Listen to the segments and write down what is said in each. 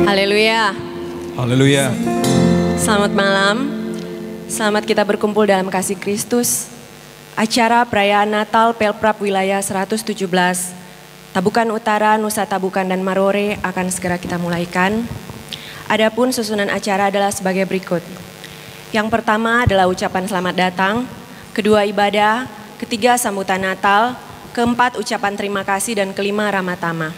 Haleluya. Haleluya. Selamat malam. Selamat kita berkumpul dalam kasih Kristus. Acara perayaan Natal Pelprap Wilayah 117 Tabukan Utara, Nusa Tabukan dan Marore akan segera kita mulaikan. Adapun susunan acara adalah sebagai berikut. Yang pertama adalah ucapan selamat datang, kedua ibadah, ketiga sambutan Natal, keempat ucapan terima kasih dan kelima ramatama.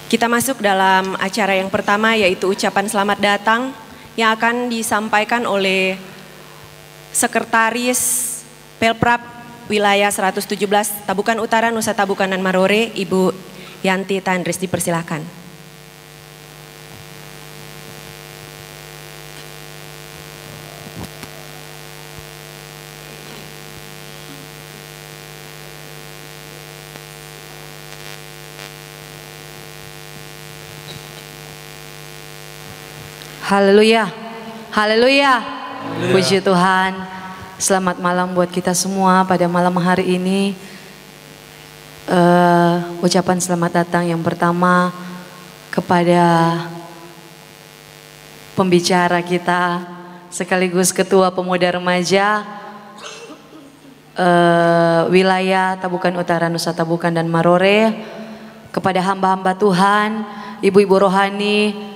Kita masuk dalam acara yang pertama yaitu ucapan selamat datang yang akan disampaikan oleh Sekretaris Pelprap Wilayah 117 Tabukan Utara, Nusa Tabukan dan Marore, Ibu Yanti Tandris, dipersilakan. Haleluya, haleluya, puji Tuhan. Selamat malam buat kita semua pada malam hari ini. Ucapan selamat datang yang pertama kepada pembicara kita sekaligus Ketua Pemuda Remaja wilayah Tabukan Utara, Nusa Tabukan dan Marore, kepada hamba-hamba Tuhan, ibu-ibu rohani,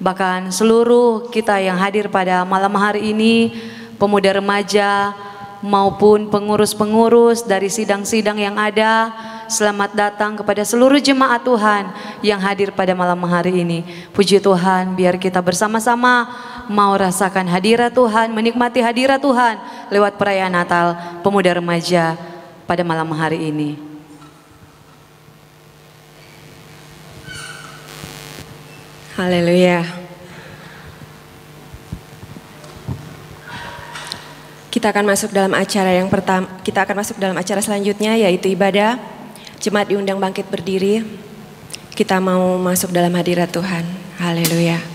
bahkan seluruh kita yang hadir pada malam hari ini, pemuda remaja maupun pengurus-pengurus dari sidang-sidang yang ada. Selamat datang kepada seluruh jemaat Tuhan yang hadir pada malam hari ini. Puji Tuhan, biar kita bersama-sama mau rasakan hadirat Tuhan, menikmati hadirat Tuhan lewat perayaan Natal pemuda remaja pada malam hari ini. Haleluya. Kita akan masuk dalam acara yang pertama. Kita akan masuk dalam acara selanjutnya yaitu ibadah. Jemaat diundang bangkit berdiri. Kita mau masuk dalam hadirat Tuhan. Haleluya. Haleluya.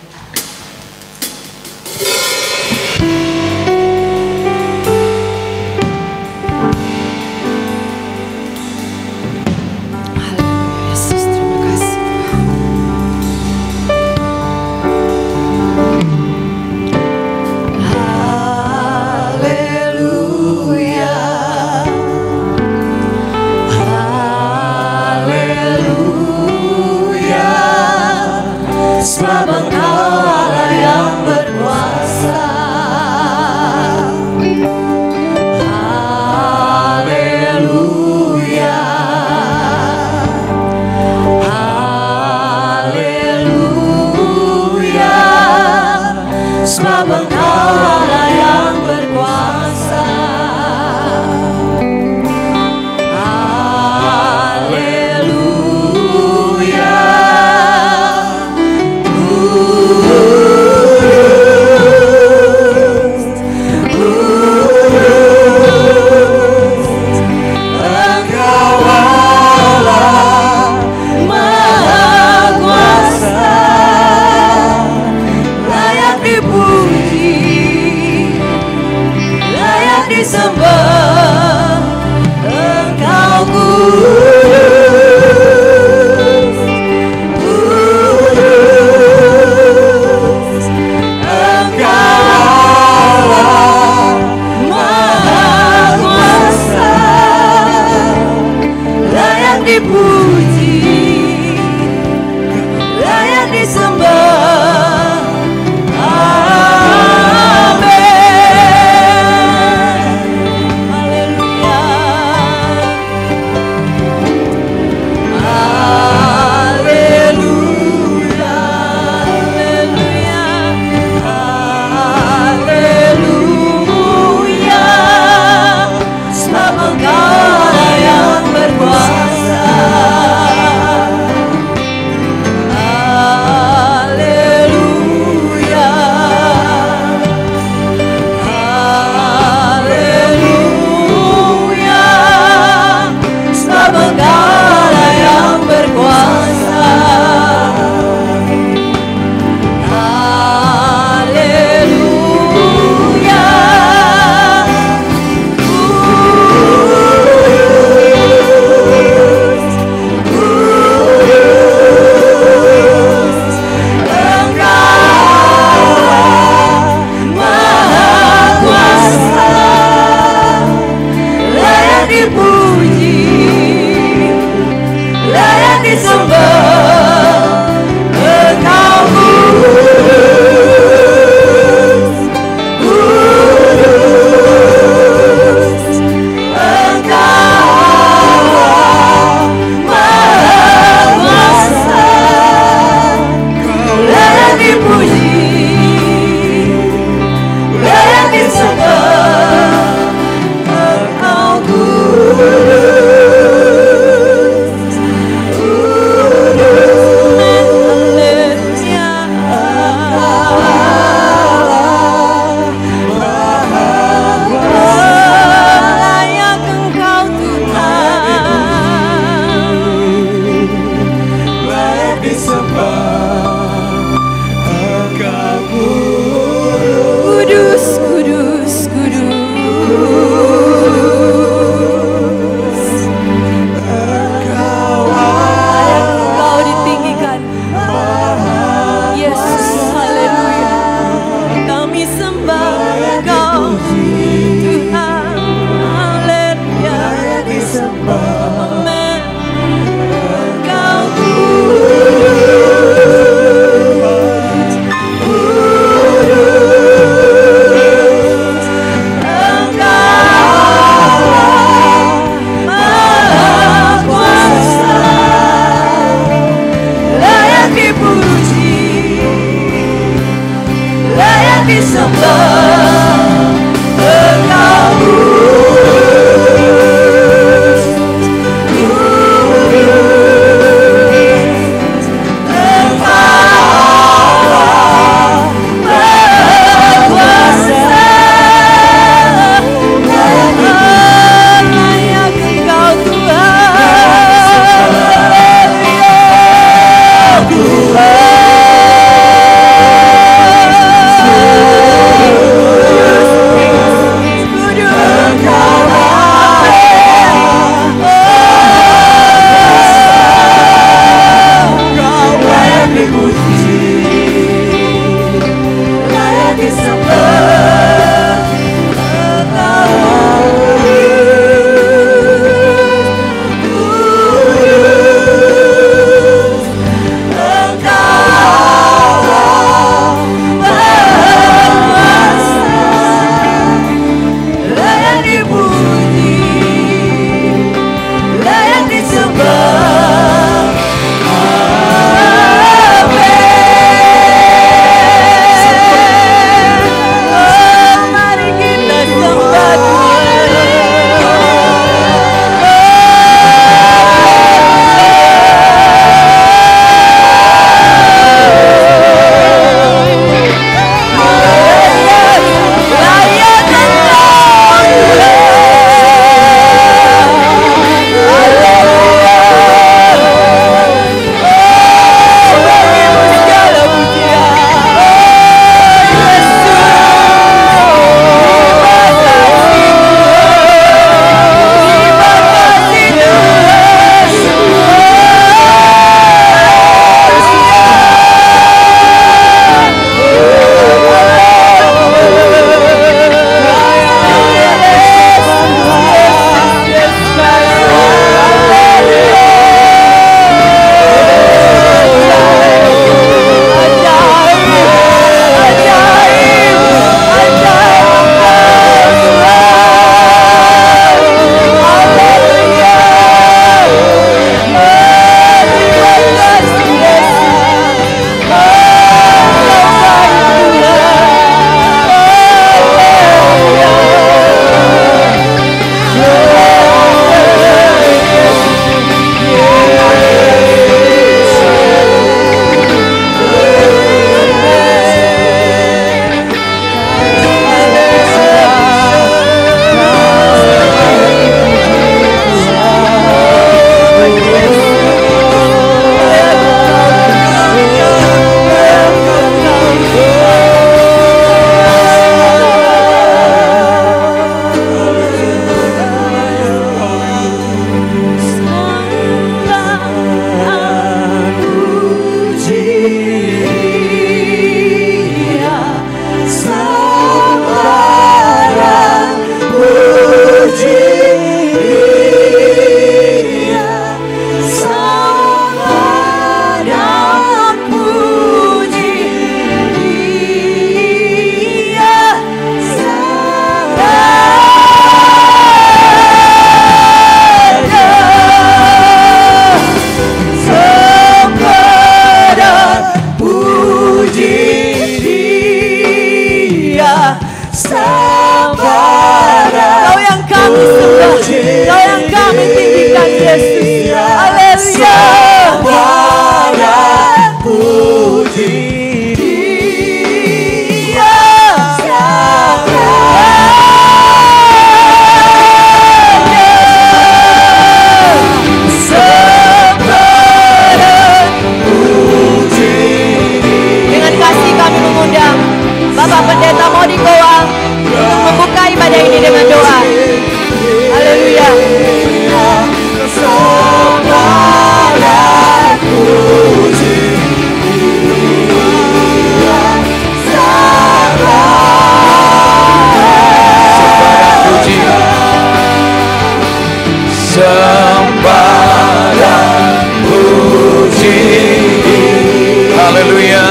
Haleluya.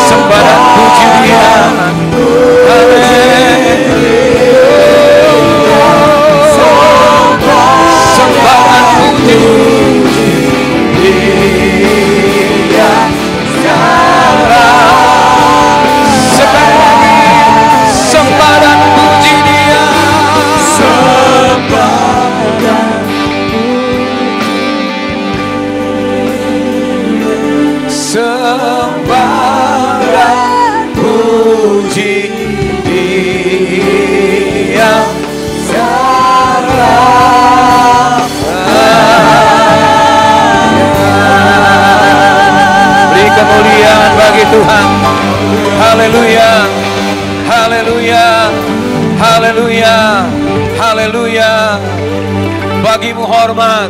Sembah dan puji Dia. Sembah dan puji Dia. Sembah dan puji Dia. Sembah dan puji Dia. Beri kemuliaan bagi Tuhan. Haleluya. Haleluya. Haleluya. Haleluya. Bagimu hormat,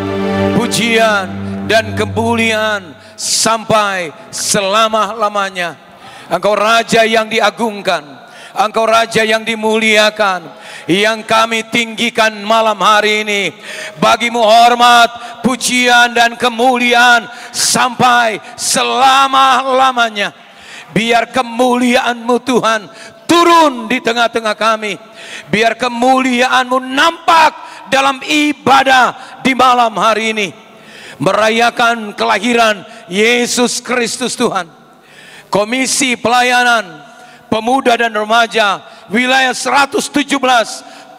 pujian dan kemuliaan sampai selama-lamanya. Engkau Raja yang diagungkan, Engkau Raja yang dimuliakan, yang kami tinggikan malam hari ini. Bagimu hormat, pujian dan kemuliaan sampai selama-lamanya. Biar kemuliaan-Mu Tuhan turun di tengah-tengah kami. Biar kemuliaan-Mu nampak dalam ibadah di malam hari ini. Merayakan kelahiran Yesus Kristus Tuhan. Komisi Pelayanan Pemuda dan Remaja Wilayah 117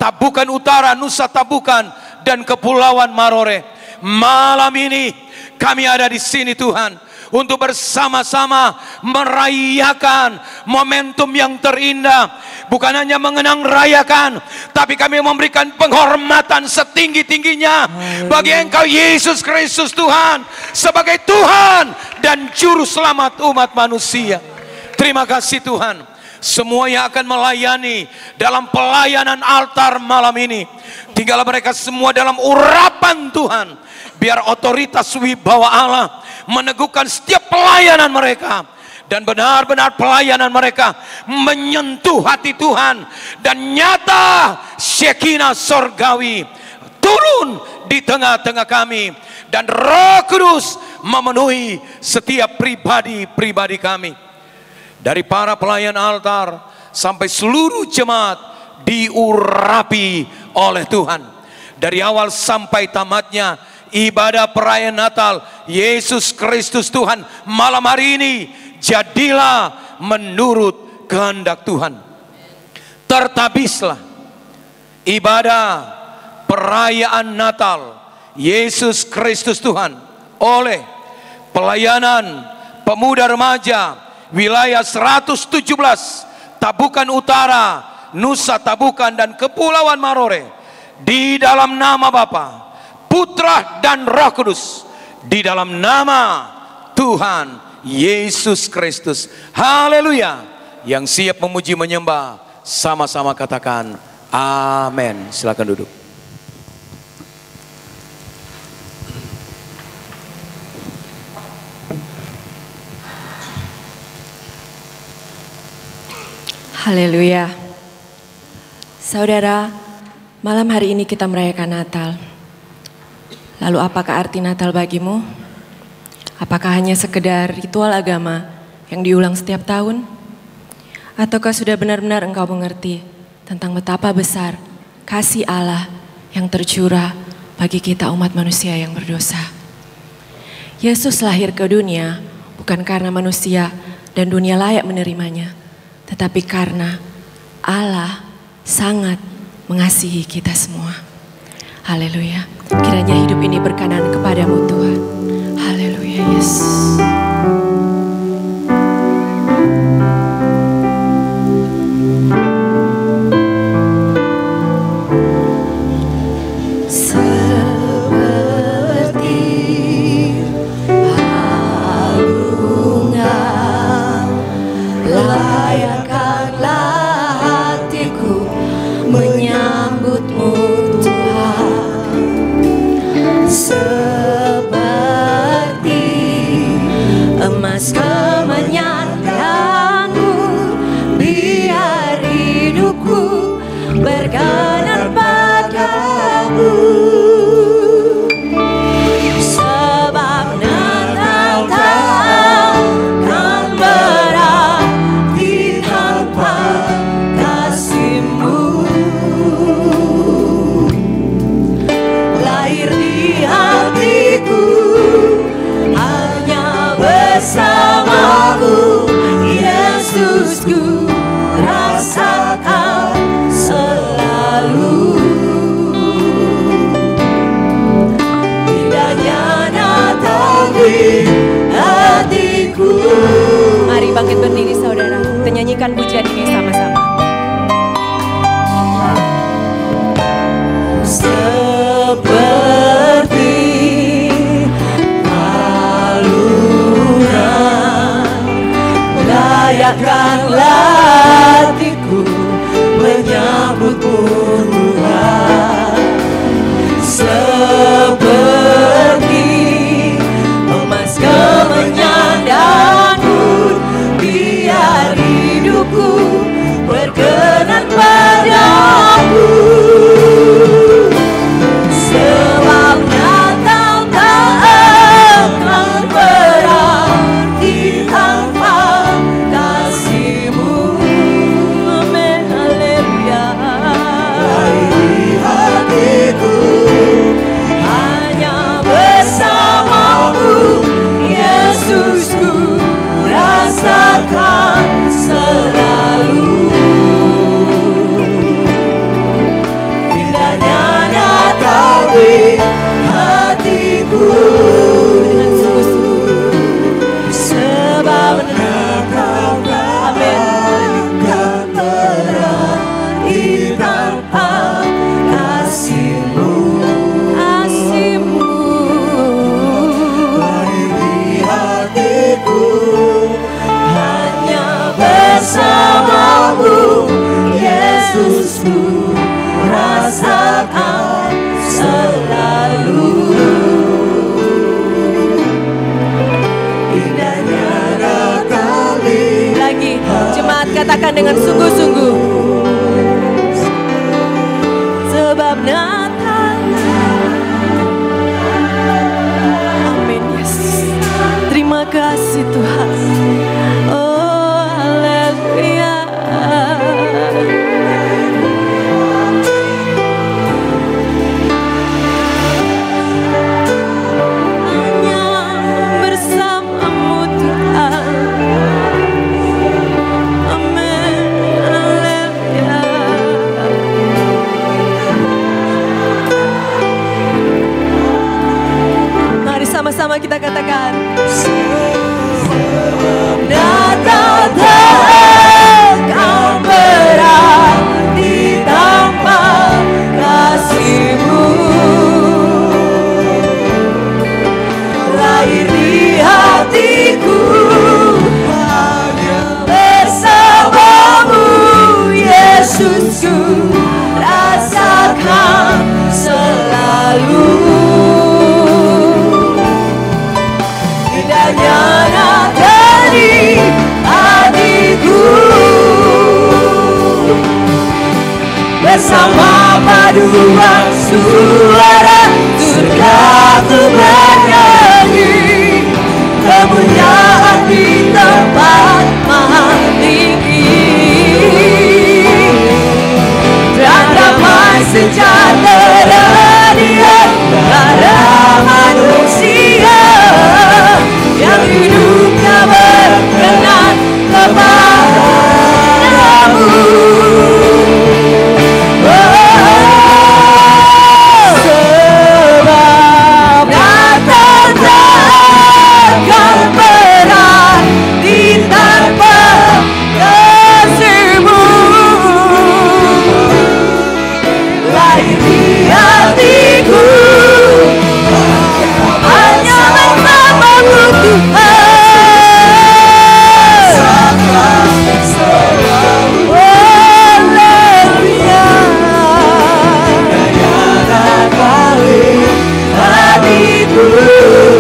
Tabukan Utara, Nusa Tabukan dan Kepulauan Marore. Malam ini kami ada di sini Tuhan, untuk bersama-sama merayakan momentum yang terindah. Bukan hanya mengenang rayakan, tapi kami memberikan penghormatan setinggi-tingginya bagi Engkau Yesus Kristus Tuhan, sebagai Tuhan dan Juru Selamat umat manusia. Terima kasih Tuhan. Semua yang akan melayani dalam pelayanan altar malam ini, tinggallah mereka semua dalam urapan Tuhan. Biar otoritas wibawa Allah meneguhkan setiap pelayanan mereka, dan benar-benar pelayanan mereka menyentuh hati Tuhan, dan nyata Shekinah sorgawi turun di tengah-tengah kami, dan Roh Kudus memenuhi setiap pribadi-pribadi kami. Dari para pelayan altar sampai seluruh jemaat diurapi oleh Tuhan. Dari awal sampai tamatnya ibadah perayaan Natal Yesus Kristus Tuhan malam hari ini, jadilah menurut kehendak Tuhan. Tertabislah ibadah perayaan Natal Yesus Kristus Tuhan oleh pelayanan pemuda remaja Wilayah 117 Tabukan Utara, Nusa Tabukan dan Kepulauan Marore, di dalam nama Bapa, Putra dan Roh Kudus, di dalam nama Tuhan Yesus Kristus. Haleluya. Yang siap memuji menyembah, sama-sama katakan amin. Silakan duduk. Haleluya. Saudara, malam hari ini kita merayakan Natal. Lalu apakah arti Natal bagimu? Apakah hanya sekedar ritual agama yang diulang setiap tahun? Ataukah sudah benar-benar engkau mengerti tentang betapa besar kasih Allah yang tercurah bagi kita umat manusia yang berdosa? Yesus lahir ke dunia bukan karena manusia dan dunia layak menerimanya, tetapi karena Allah sangat mengasihi kita semua. Haleluya. Kiranya hidup ini berkenan kepadamu Tuhan. Haleluya Yesus. Berkenan padamu, sebab Natal Siapkanlah hatiku menyambutmu Tuhan, seperti emas kemenyan dan mur, biar hidupku berkenan padamu. Sebab Natal tak akan berarti tanpa kasih-Mu. Amin, haleluya. Lahir hatiku hanya bersama-Mu, Yesusku, rasakan selalu. Indahnya Natal di hatiku, sebab Natal takkan berarti tanpa kasih-Mu. Lahir di hatiku hanya bersama-Mu, Yesusku, rasakan selalu. Indahnya Natal di Lagi, jemaat katakan dengan sungguh-sungguh. Sebab Natal. Amin, Yesus. Terima kasih Tuhan. Oh, haleluya. Hanya bersama-Mu Tuhan. Amin, haleluya. Mari sama-sama kita katakan. Natal takkan berarti tanpa kasih-Mu. Lahir di hatiku hanya bersama-Mu, Yesusku, rasakan selalu. Indahnya Natal di hatiku, bersama paduan suara surga ku bernyanyi, kemuliaan di tempat maha tinggi, dan damai sejahtera di antara manusia yang hidupnya berkenan kepadamu. Sebab Natal takkan berarti tanpa kasih-Mu. Lahir di hatiku hanya bersama-Mu Tuhan. Haleluya. Indahnya Natal di hatiku,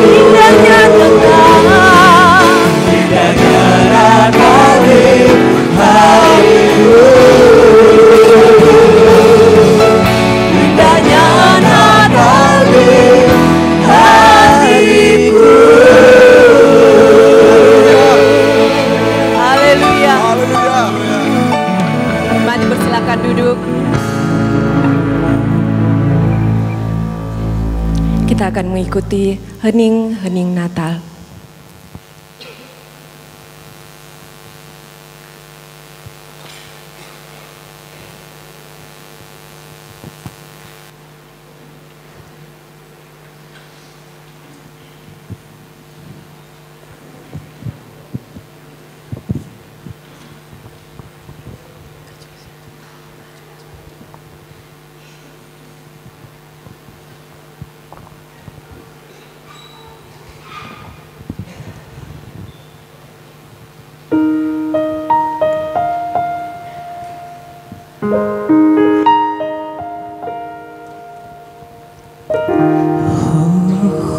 indahnya Natal, indahnya Natal di hatiku, indahnya Natal di hatiku. Haleluya. Mari persilakan duduk. Kita akan mengikuti hening-hening Natal.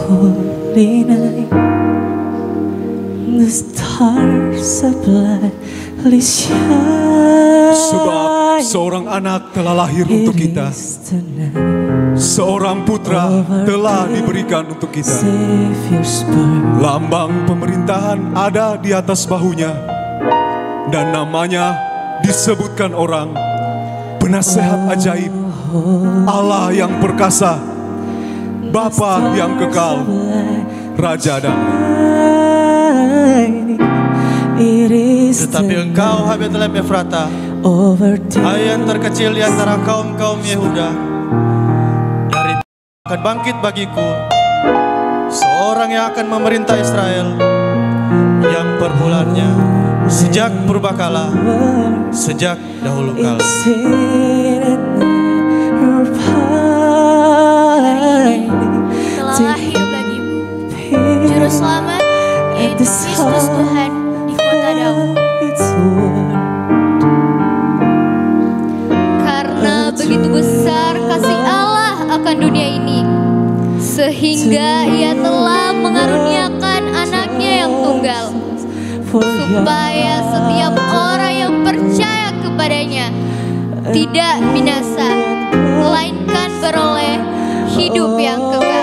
Holy night, the stars are brightly shine. Sebab seorang anak telah lahir untuk kita, seorang putra telah diberikan untuk kita. Lambang pemerintahan ada di atas bahunya, dan namanya disebutkan orang Penasehat Ajaib, Allah yang perkasa, Bapa yang kekal, Raja Damai. Tetapi engkau, hai Betlehem Efrata, hai yang terkecil di antara kaum-kaum Yehuda, dari akan bangkit bagiku seorang yang akan memerintah Israel, yang permulaannya sejak purbakala, sejak dahulu kala. Telah lahir bagimu Juru Selamat, yaitu Kristus Tuhan di kota Daud. Karena begitu besar kasih Allah akan dunia ini, sehingga Ia telah mengaruniakan anaknya yang tunggal, supaya setiap orang yang percaya kepadanya tidak binasa, melainkan beroleh hidup yang kekal.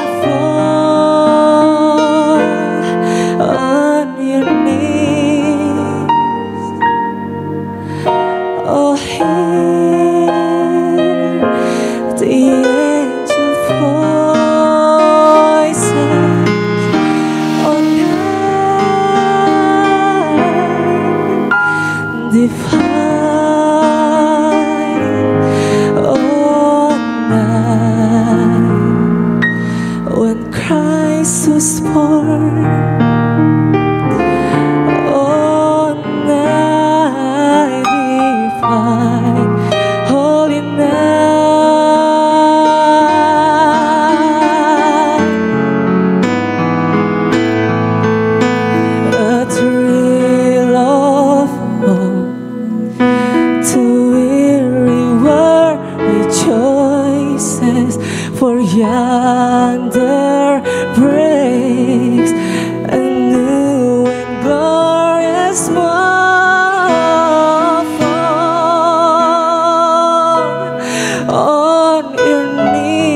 On your knees, oh hear the angel voices on high, divine on night, when Christ was born. On night divine, holy night, a thrill of hope to weary world rejoices, for yonder breaks a new and glorious morn. On your knees,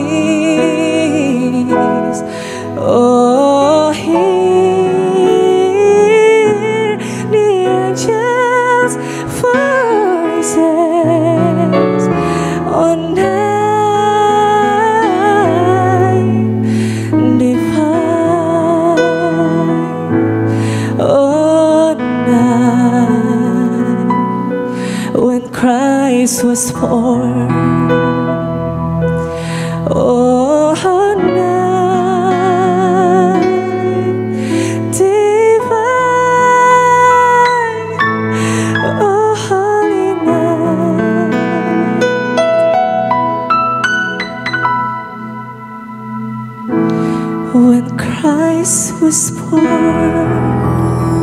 oh hear the angels' voices on night divine, on night when Christ was born. Oh night divine, oh holy night, when Christ was born.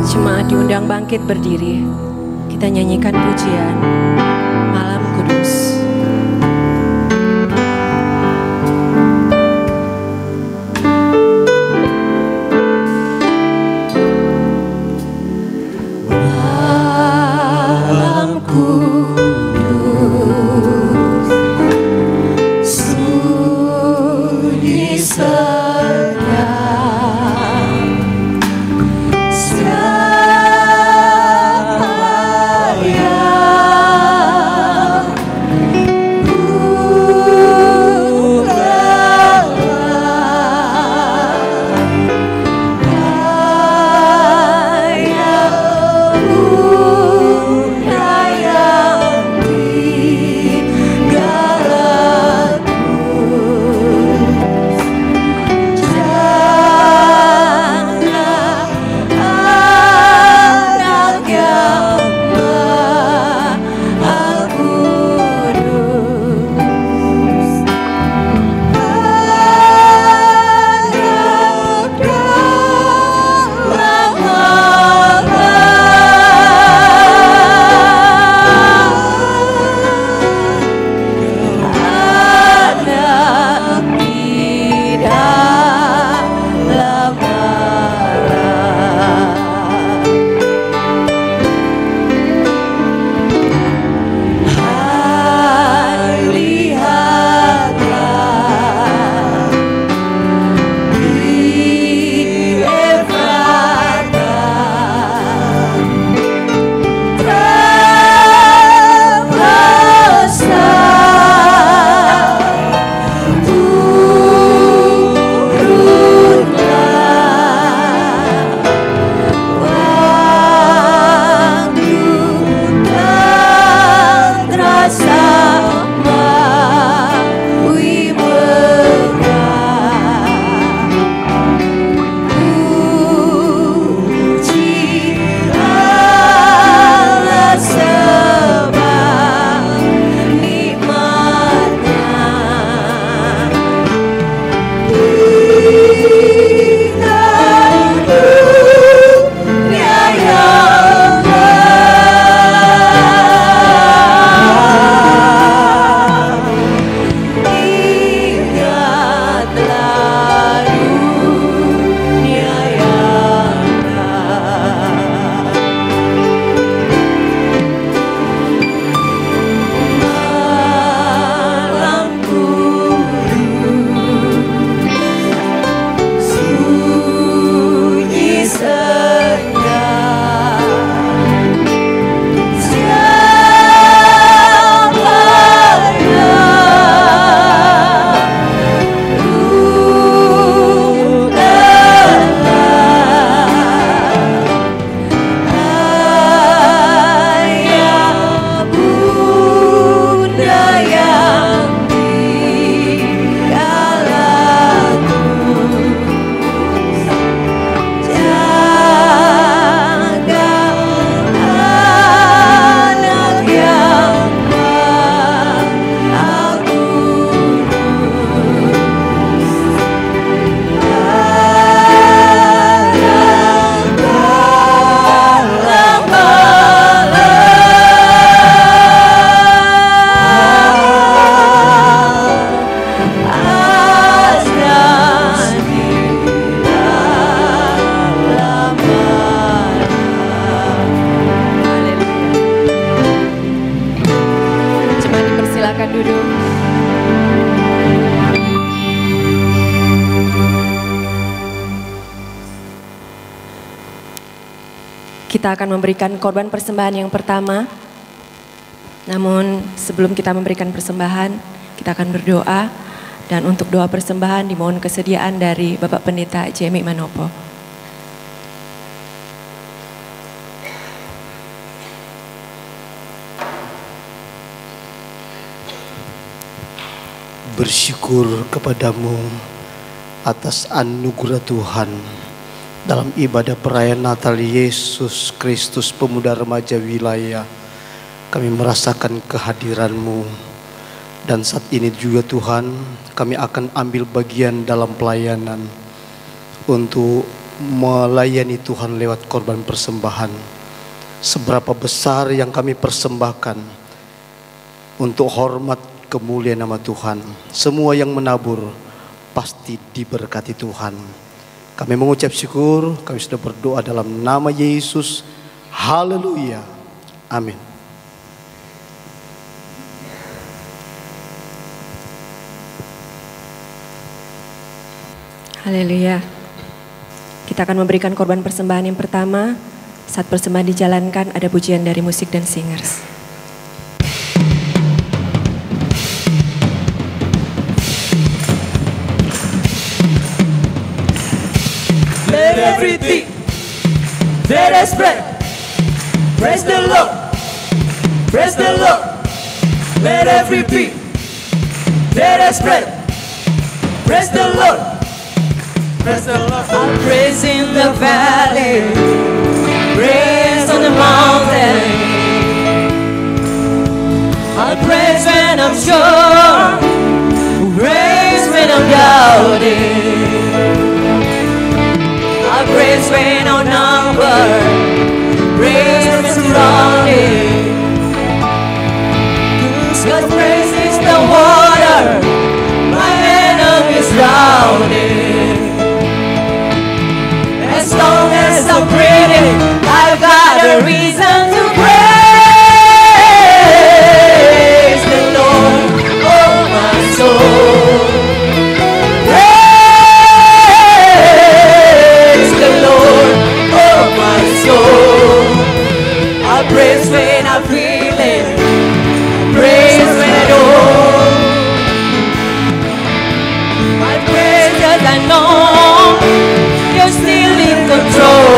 Jemaat diundang bangkit berdiri. Kita nyanyikan pujian Malam Kudus. Malam kudus, sunyi senyap, siapa yang kita akan memberikan korban persembahan yang pertama. Namun sebelum kita memberikan persembahan, kita akan berdoa. Dan untuk doa persembahan dimohon kesediaan dari Bapak Pendeta Jemi Manopo. Bersyukur kepadamu atas anugerah Tuhan dalam ibadah perayaan Natal Yesus Kristus Pemuda Remaja Wilayah. Kami merasakan kehadiran-Mu, dan saat ini juga Tuhan kami akan ambil bagian dalam pelayanan untuk melayani Tuhan lewat korban persembahan. Seberapa besar yang kami persembahkan untuk hormat kemuliaan nama Tuhan. Semua yang menabur pasti diberkati Tuhan. Kami mengucap syukur, kami sudah berdoa dalam nama Yesus. Haleluya. Amin. Haleluya. Kita akan memberikan korban persembahan yang pertama. Saat persembahan dijalankan ada pujian dari musik dan singers. Let everything that has breath praise the Lord, praise the Lord. Let everything that has breath praise the Lord, praise the Lord. I'll praise in the valley, praise on the mountain. I'll praise when I'm sure, praise when I'm doubting. I'll praise when outnumbered, praise when surrounded. Cause praise is the water my enemies drowning. As long as I'm breathing, I've got a reason to praise the Lord, oh my soul. I praise when I feel it, praise when I don't. I praise cause I know you're still in control.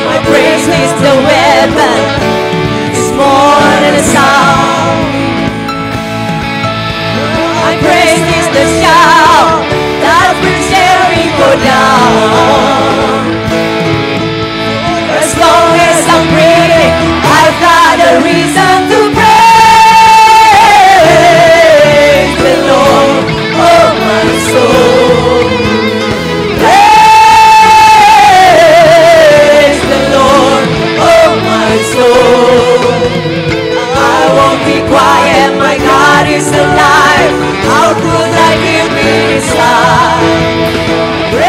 My praise is the weapon, it's more than a sound. My praise is the shout that brings Jericho down. As long as I'm breathing, I've got a reason to praise the Lord, oh my soul. Praise the Lord, oh my soul. I won't be quiet, my God is alive. How could I give me his life? Praise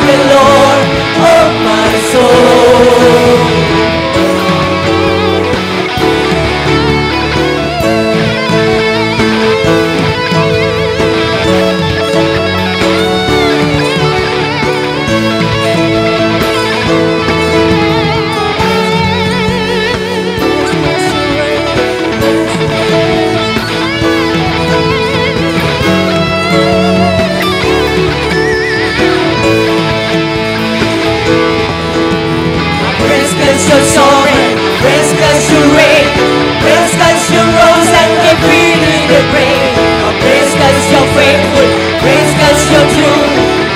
the Lord, oh my soul. You're sovereign, praise cause you reign, praise cause you rose and defeated the grave. Praise cause you're faithful, praise cause you're true,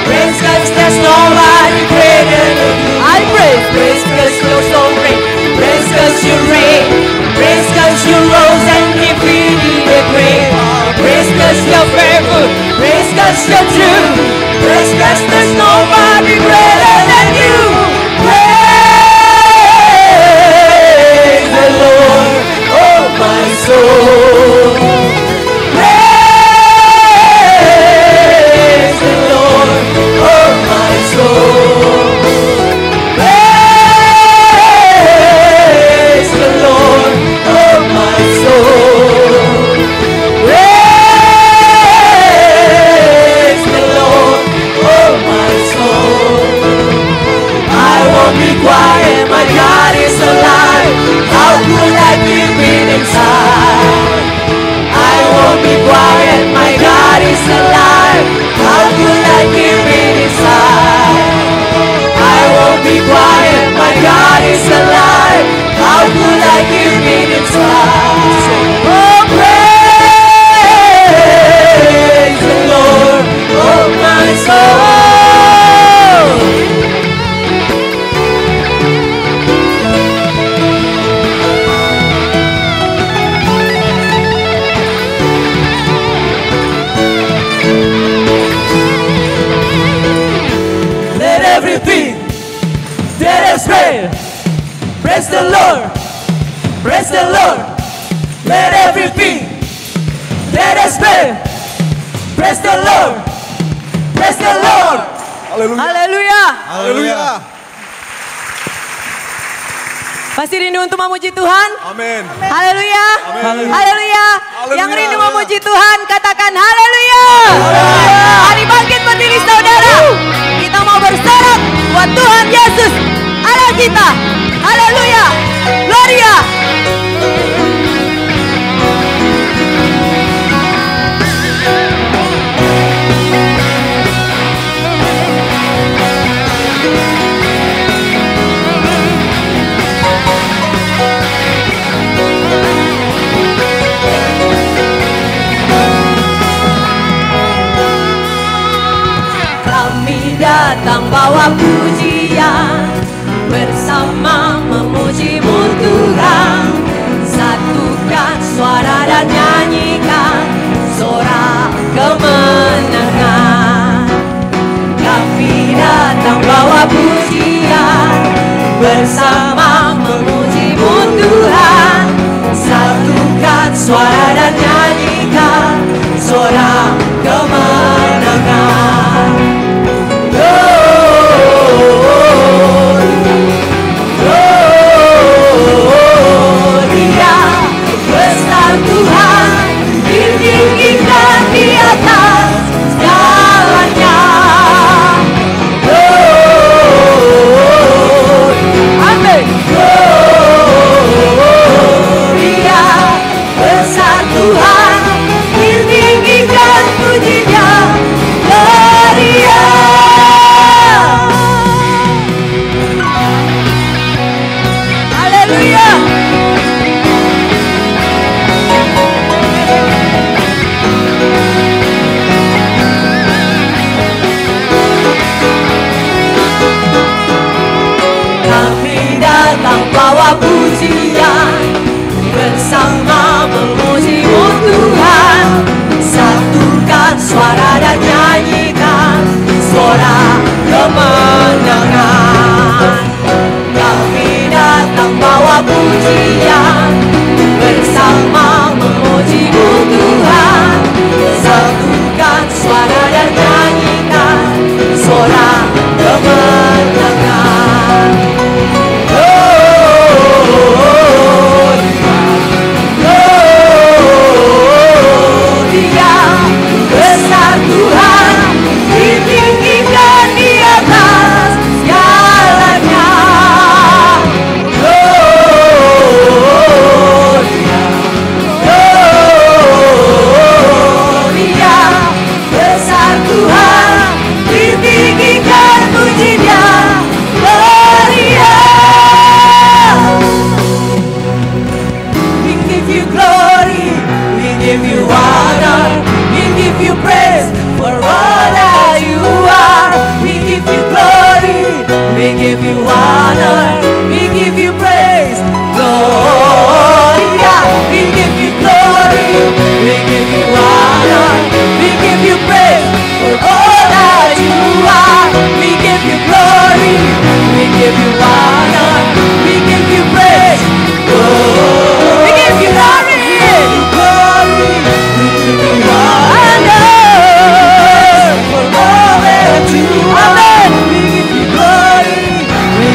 praise cause there's nobody greater than you. I praise cause you're sovereign, praise cause you reign, praise cause you rose and defeated the grave. Praise cause you're faithful, praise cause you're true, praise cause there's nobody greater than you. Lord, oh my soul. Praise the Lord, oh my soul. Praise the Lord, oh my soul. Praise the Lord, oh my Let everything that is great praise the Lord, praise the Lord. Let everything that is great praise the Lord, praise the Lord. Haleluya. Haleluya. Masih rindu untuk memuji Tuhan? Amin. Haleluya. Amin. Haleluya. Haleluya. Yang rindu memuji Tuhan katakan haleluya. Mari bangkit berdiri saudara. Kita mau bersorak buat Tuhan Yesus Allah kita. Haleluya. Gloria. Kami datang bawa pujian, bersama memuji-Mu Tuhan. Satukan suara dan nyanyikan sorak kemenangan. Kami datang bawa pujian, bersama memuji-Mu Tuhan. Satukan suara dan nyanyikan sorak kemenangan. Gloria, besar Tuhan, ditinggikan di atas segalanya. Amin. Gloria, besar Tuhan, ditinggikan pujinya. Gloria. Haleluya. Kami datang bawa pujian, bersama memuji-Mu Tuhan. Satukan suara dan nyanyikan suara kemenangan. Kami datang bawa pujian, bersama memuji-Mu Tuhan. Satukan suara dan nyanyikan suara kemenangan. Gloria, besar Tuhan, ditinggikan di atas segalanya. Gloria, Gloria, besar Tuhan, ditinggikan pujinya. Gloria. We give you glory, we give you honor, we give you praise for all that you are. We give you glory, we give you honor, we give you praise. Gloria, we give you glory, we give you honor, we give you praise for all that you are. We give you glory, we give you honor, we give you praise. We give you glory, glory, we give you honor for all that you are. Amen. We give you glory, we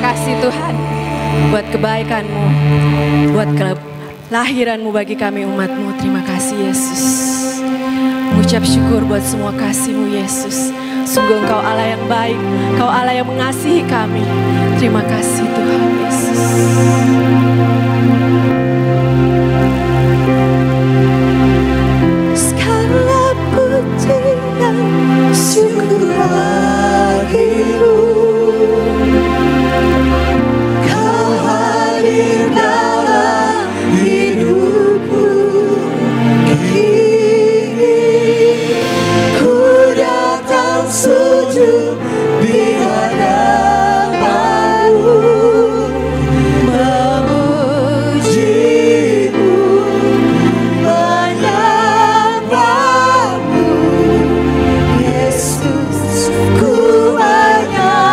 kasih Tuhan buat kebaikan-Mu, buat kelahiran-Mu bagi kami umat-Mu. Terima kasih Yesus. Mengucap syukur buat semua kasih-Mu Yesus. Sungguh Engkau Allah yang baik, Engkau Allah yang mengasihi kami. Terima kasih Tuhan Yesus. Segala pujian syukur bagimu, Kau hadir dalam hidupku. Kini ku datang sujud di hadapan-Mu, memuji-Mu, menyembah-Mu. Yesus, ku menyembah-Mu.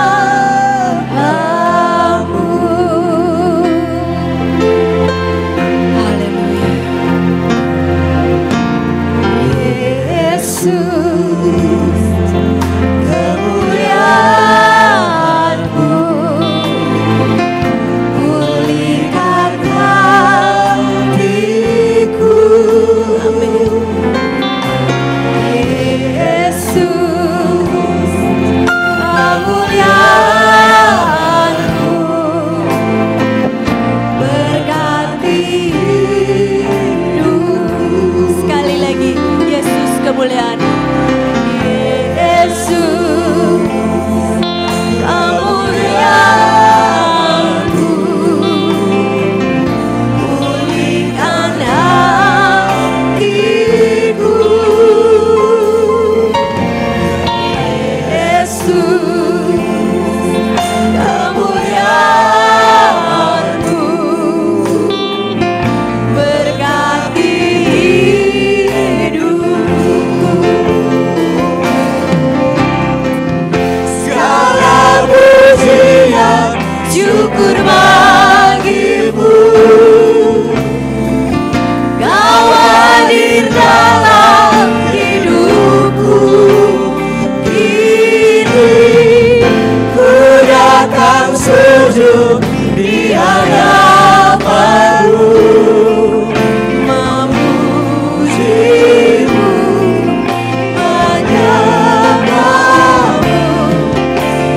Haleluya. Yesus, kemuliaan-Mu, pulihkan hatiku. Yesus, kemuliaan-Mu, berganti hidup. Sekali lagi, Yesus kemuliaan. Yesus, kemuliaan-Mu, pulihkan hatiku. Yesus, kemuliaan-Mu, berganti hidupku. Segala pujian syukur bagi-Mu, Kau hadir dalam hidupku. Kini ku datang sujud di hadapan-Mu, memuji-Mu, menyembah-Mu.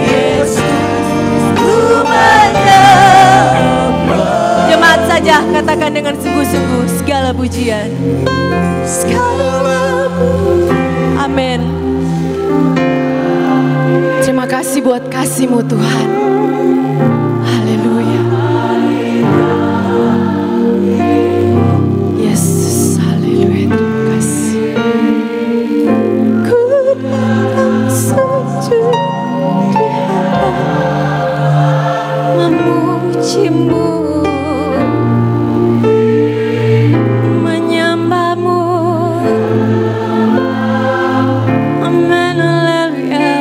Yesus, ku menyembah. Jemaat saja katakan dengan sungguh-sungguh segala pujian. Segala Amin. Terima kasih buat kasih-Mu Tuhan. Haleluya. Yesus, haleluya. Terima kasih. ku datang sujud di hadapan-Mu, Memuji-Mu, menyembah-Mu. Amin, haleluya.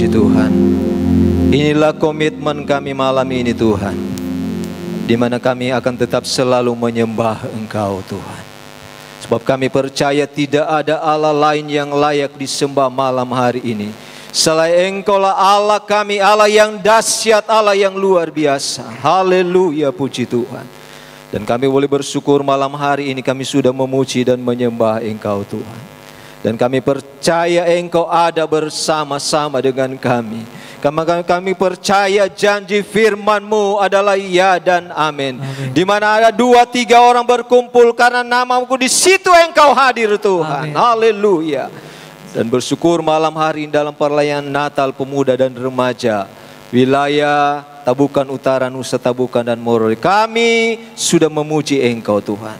puji Tuhan. Inilah komitmen kami malam ini Tuhan, di mana kami akan tetap selalu menyembah Engkau Tuhan. Sebab kami percaya tidak ada Allah lain yang layak disembah malam hari ini selain Engkau-lah Allah kami, Allah yang dahsyat, Allah yang luar biasa. Haleluya, puji Tuhan. Dan kami boleh bersyukur malam hari ini kami sudah memuji dan menyembah Engkau Tuhan. Dan kami percaya Engkau ada bersama-sama dengan kami. Kami percaya janji firman-Mu adalah ya dan amin. Di mana ada 2-3 orang berkumpul karena nama-Mu, di situ Engkau hadir Tuhan. Haleluya. Dan bersyukur malam hari ini dalam perayaan Natal pemuda dan remaja wilayah Tabukan Utara, Nusa Tabukan dan Morowali, kami sudah memuji Engkau Tuhan.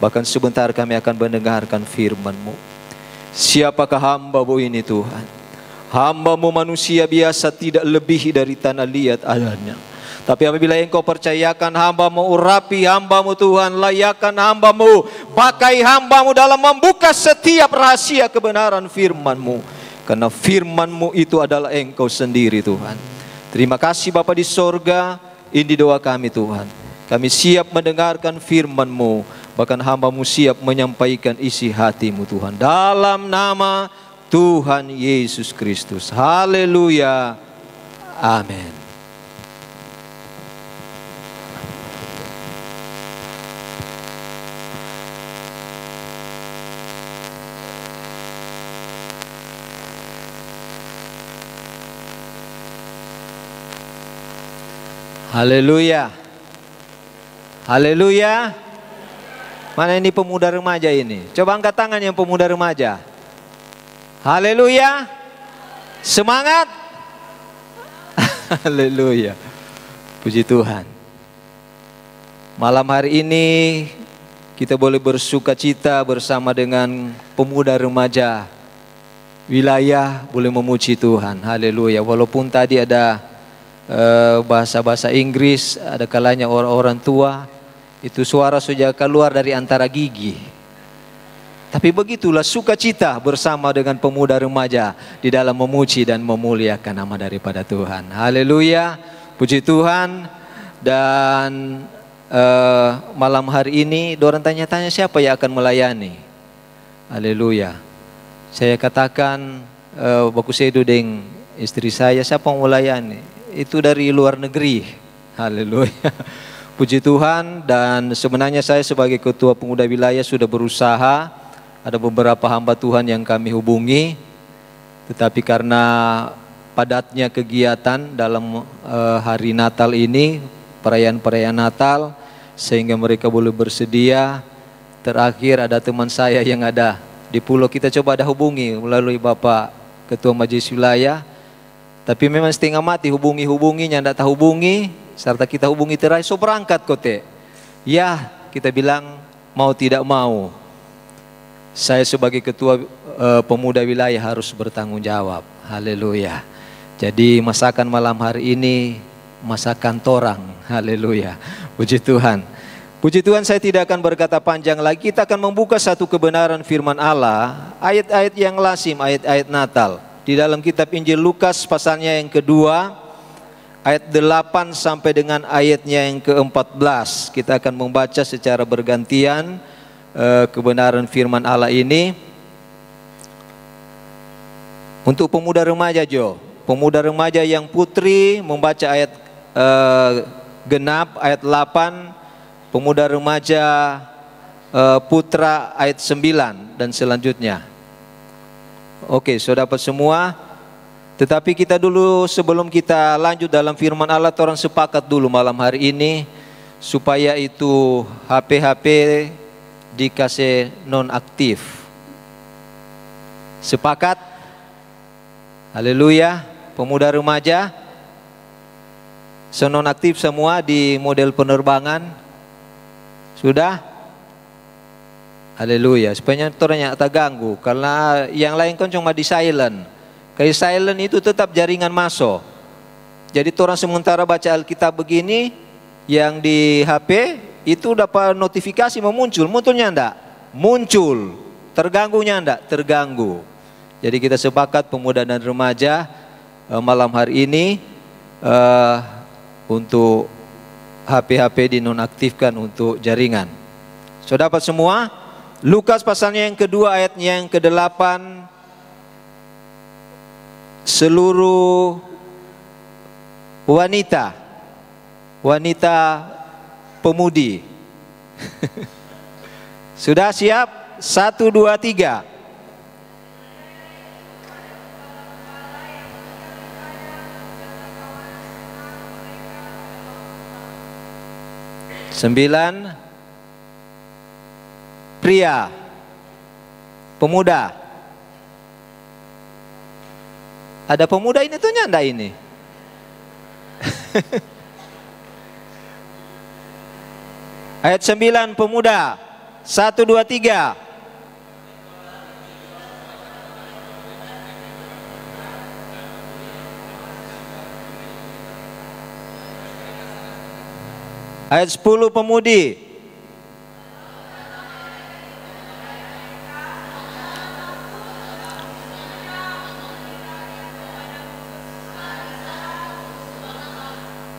Bahkan sebentar kami akan mendengarkan firman-Mu. Siapakah hamba-Mu ini Tuhan? Hamba-Mu manusia biasa, tidak lebih dari tanah liat adanya. Tapi apabila Engkau percayakan hamba-Mu, urapi hamba-Mu Tuhan, layakkan hamba-Mu, pakai hamba-Mu dalam membuka setiap rahasia kebenaran firman-Mu. Karena firman-Mu itu adalah Engkau sendiri Tuhan. Terima kasih Bapa di sorga, ini doa kami Tuhan. Kami siap mendengarkan firman-Mu, bahkan hamba-Mu siap menyampaikan isi hati-Mu Tuhan. Dalam nama Tuhan Yesus Kristus. Haleluya. Amin. Haleluya. Haleluya. Mana ini pemuda remaja ini? Coba angkat tangan yang pemuda remaja. Haleluya. Semangat. Haleluya. Puji Tuhan. Malam hari ini kita boleh bersuka cita bersama dengan pemuda remaja wilayah, boleh memuji Tuhan. Haleluya. Walaupun tadi ada bahasa-bahasa Inggris, ada kalanya orang-orang tua, itu suara sudah keluar dari antara gigi. Tapi begitulah sukacita bersama dengan pemuda remaja di dalam memuji dan memuliakan nama daripada Tuhan. Haleluya, puji Tuhan. Dan malam hari ini dorang tanya-tanya siapa yang akan melayani. Haleluya. Saya katakan baku sedu dengan istri saya, siapa yang melayani? Itu dari luar negeri. Haleluya. Puji Tuhan. Dan sebenarnya saya sebagai ketua pemuda wilayah sudah berusaha. Ada beberapa hamba Tuhan yang kami hubungi, tetapi karena padatnya kegiatan dalam hari Natal ini, perayaan-perayaan Natal, sehingga mereka boleh bersedia. Terakhir ada teman saya yang ada di pulau, kita coba ada hubungi melalui Bapak Ketua Majelis Wilayah, tapi memang setengah mati hubunginya, tidak tahu hubungi, serta kita hubungi terakhir, so berangkat kote. Ya, kita bilang mau tidak mau. Saya sebagai ketua pemuda wilayah harus bertanggung jawab. Haleluya. Jadi masakan malam hari ini masakan torang. Haleluya. Puji Tuhan. Puji Tuhan, saya tidak akan berkata panjang lagi. Kita akan membuka satu kebenaran firman Allah, ayat-ayat yang lazim, ayat-ayat Natal di dalam kitab Injil Lukas pasalnya yang kedua, ayat 8 sampai dengan ayatnya yang ke-14. Kita akan membaca secara bergantian kebenaran firman Allah ini. Untuk pemuda remaja Jo, pemuda remaja yang putri membaca ayat genap ayat 8, pemuda remaja putra ayat 9 dan selanjutnya. Oke, sudah dapat semua. Tetapi kita dulu sebelum kita lanjut dalam firman Allah, orang sepakat dulu malam hari ini supaya itu HP dikasih non-aktif. Sepakat? Haleluya. Pemuda remaja non-aktif semua di model penerbangan. Sudah? Haleluya. Supaya orangnya tak ganggu. Karena yang lain kan cuma di silent. Kayak silent itu tetap jaringan masuk. Jadi orang sementara baca Alkitab begini, yang di HP itu dapat notifikasi memuncul, munculnya enggak? Muncul. Terganggunya enggak? Terganggu. Jadi kita sepakat pemuda dan remaja malam hari ini untuk HP-HP dinonaktifkan untuk jaringan. Sudah dapat semua? Lukas pasalnya yang kedua ayatnya yang ke-8. Seluruh wanita pemudi. Sudah siap? 1, 2, 3. Sembilan, pria, pemuda. Ada pemuda ini tuh nyanda ini. Ayat 9, pemuda. 1, 2, 3. Ayat 10, pemudi.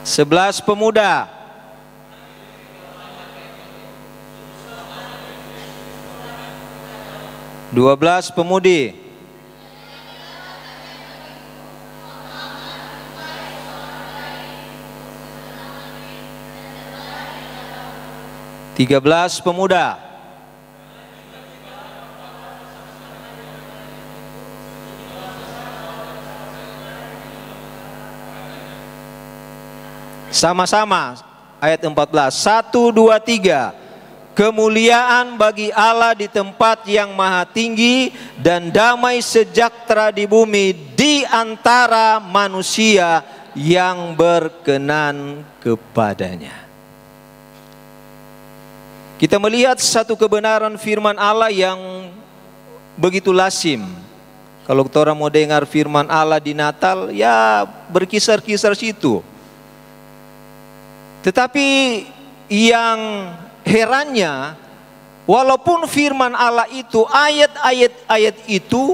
Sebelas, pemuda. Dua belas, pemudi. Tiga belas, pemuda. Sama-sama ayat 14. 1, 2, 3. Kemuliaan bagi Allah di tempat yang maha tinggi dan damai sejahtera di bumi di antara manusia yang berkenan kepadanya. Kita melihat satu kebenaran firman Allah yang begitu lazim. Kalau kita orang mau dengar firman Allah di Natal, ya berkisar-kisar situ. Tetapi yang herannya, walaupun firman Allah itu ayat itu,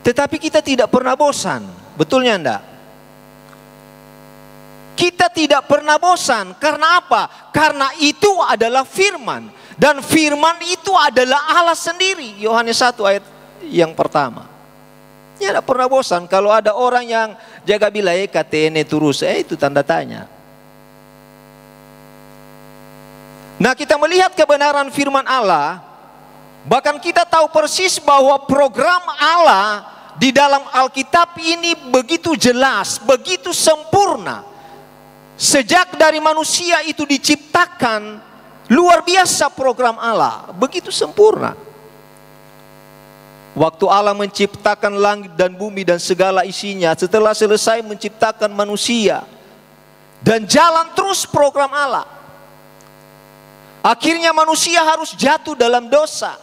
tetapi kita tidak pernah bosan. Betulnya enggak? Kita tidak pernah bosan. Karena apa? Karena itu adalah firman. Dan firman itu adalah Allah sendiri. Yohanes 1 ayat yang pertama. Ya tidak pernah bosan. Kalau ada orang yang jaga bilang KTN terus, itu tanda tanya. Nah, kita melihat kebenaran firman Allah, bahkan kita tahu persis bahwa program Allah di dalam Alkitab ini begitu jelas, begitu sempurna. Sejak dari manusia itu diciptakan, luar biasa program Allah, begitu sempurna. Waktu Allah menciptakan langit dan bumi dan segala isinya, setelah selesai menciptakan manusia, dan jalan terus program Allah. Akhirnya manusia harus jatuh dalam dosa.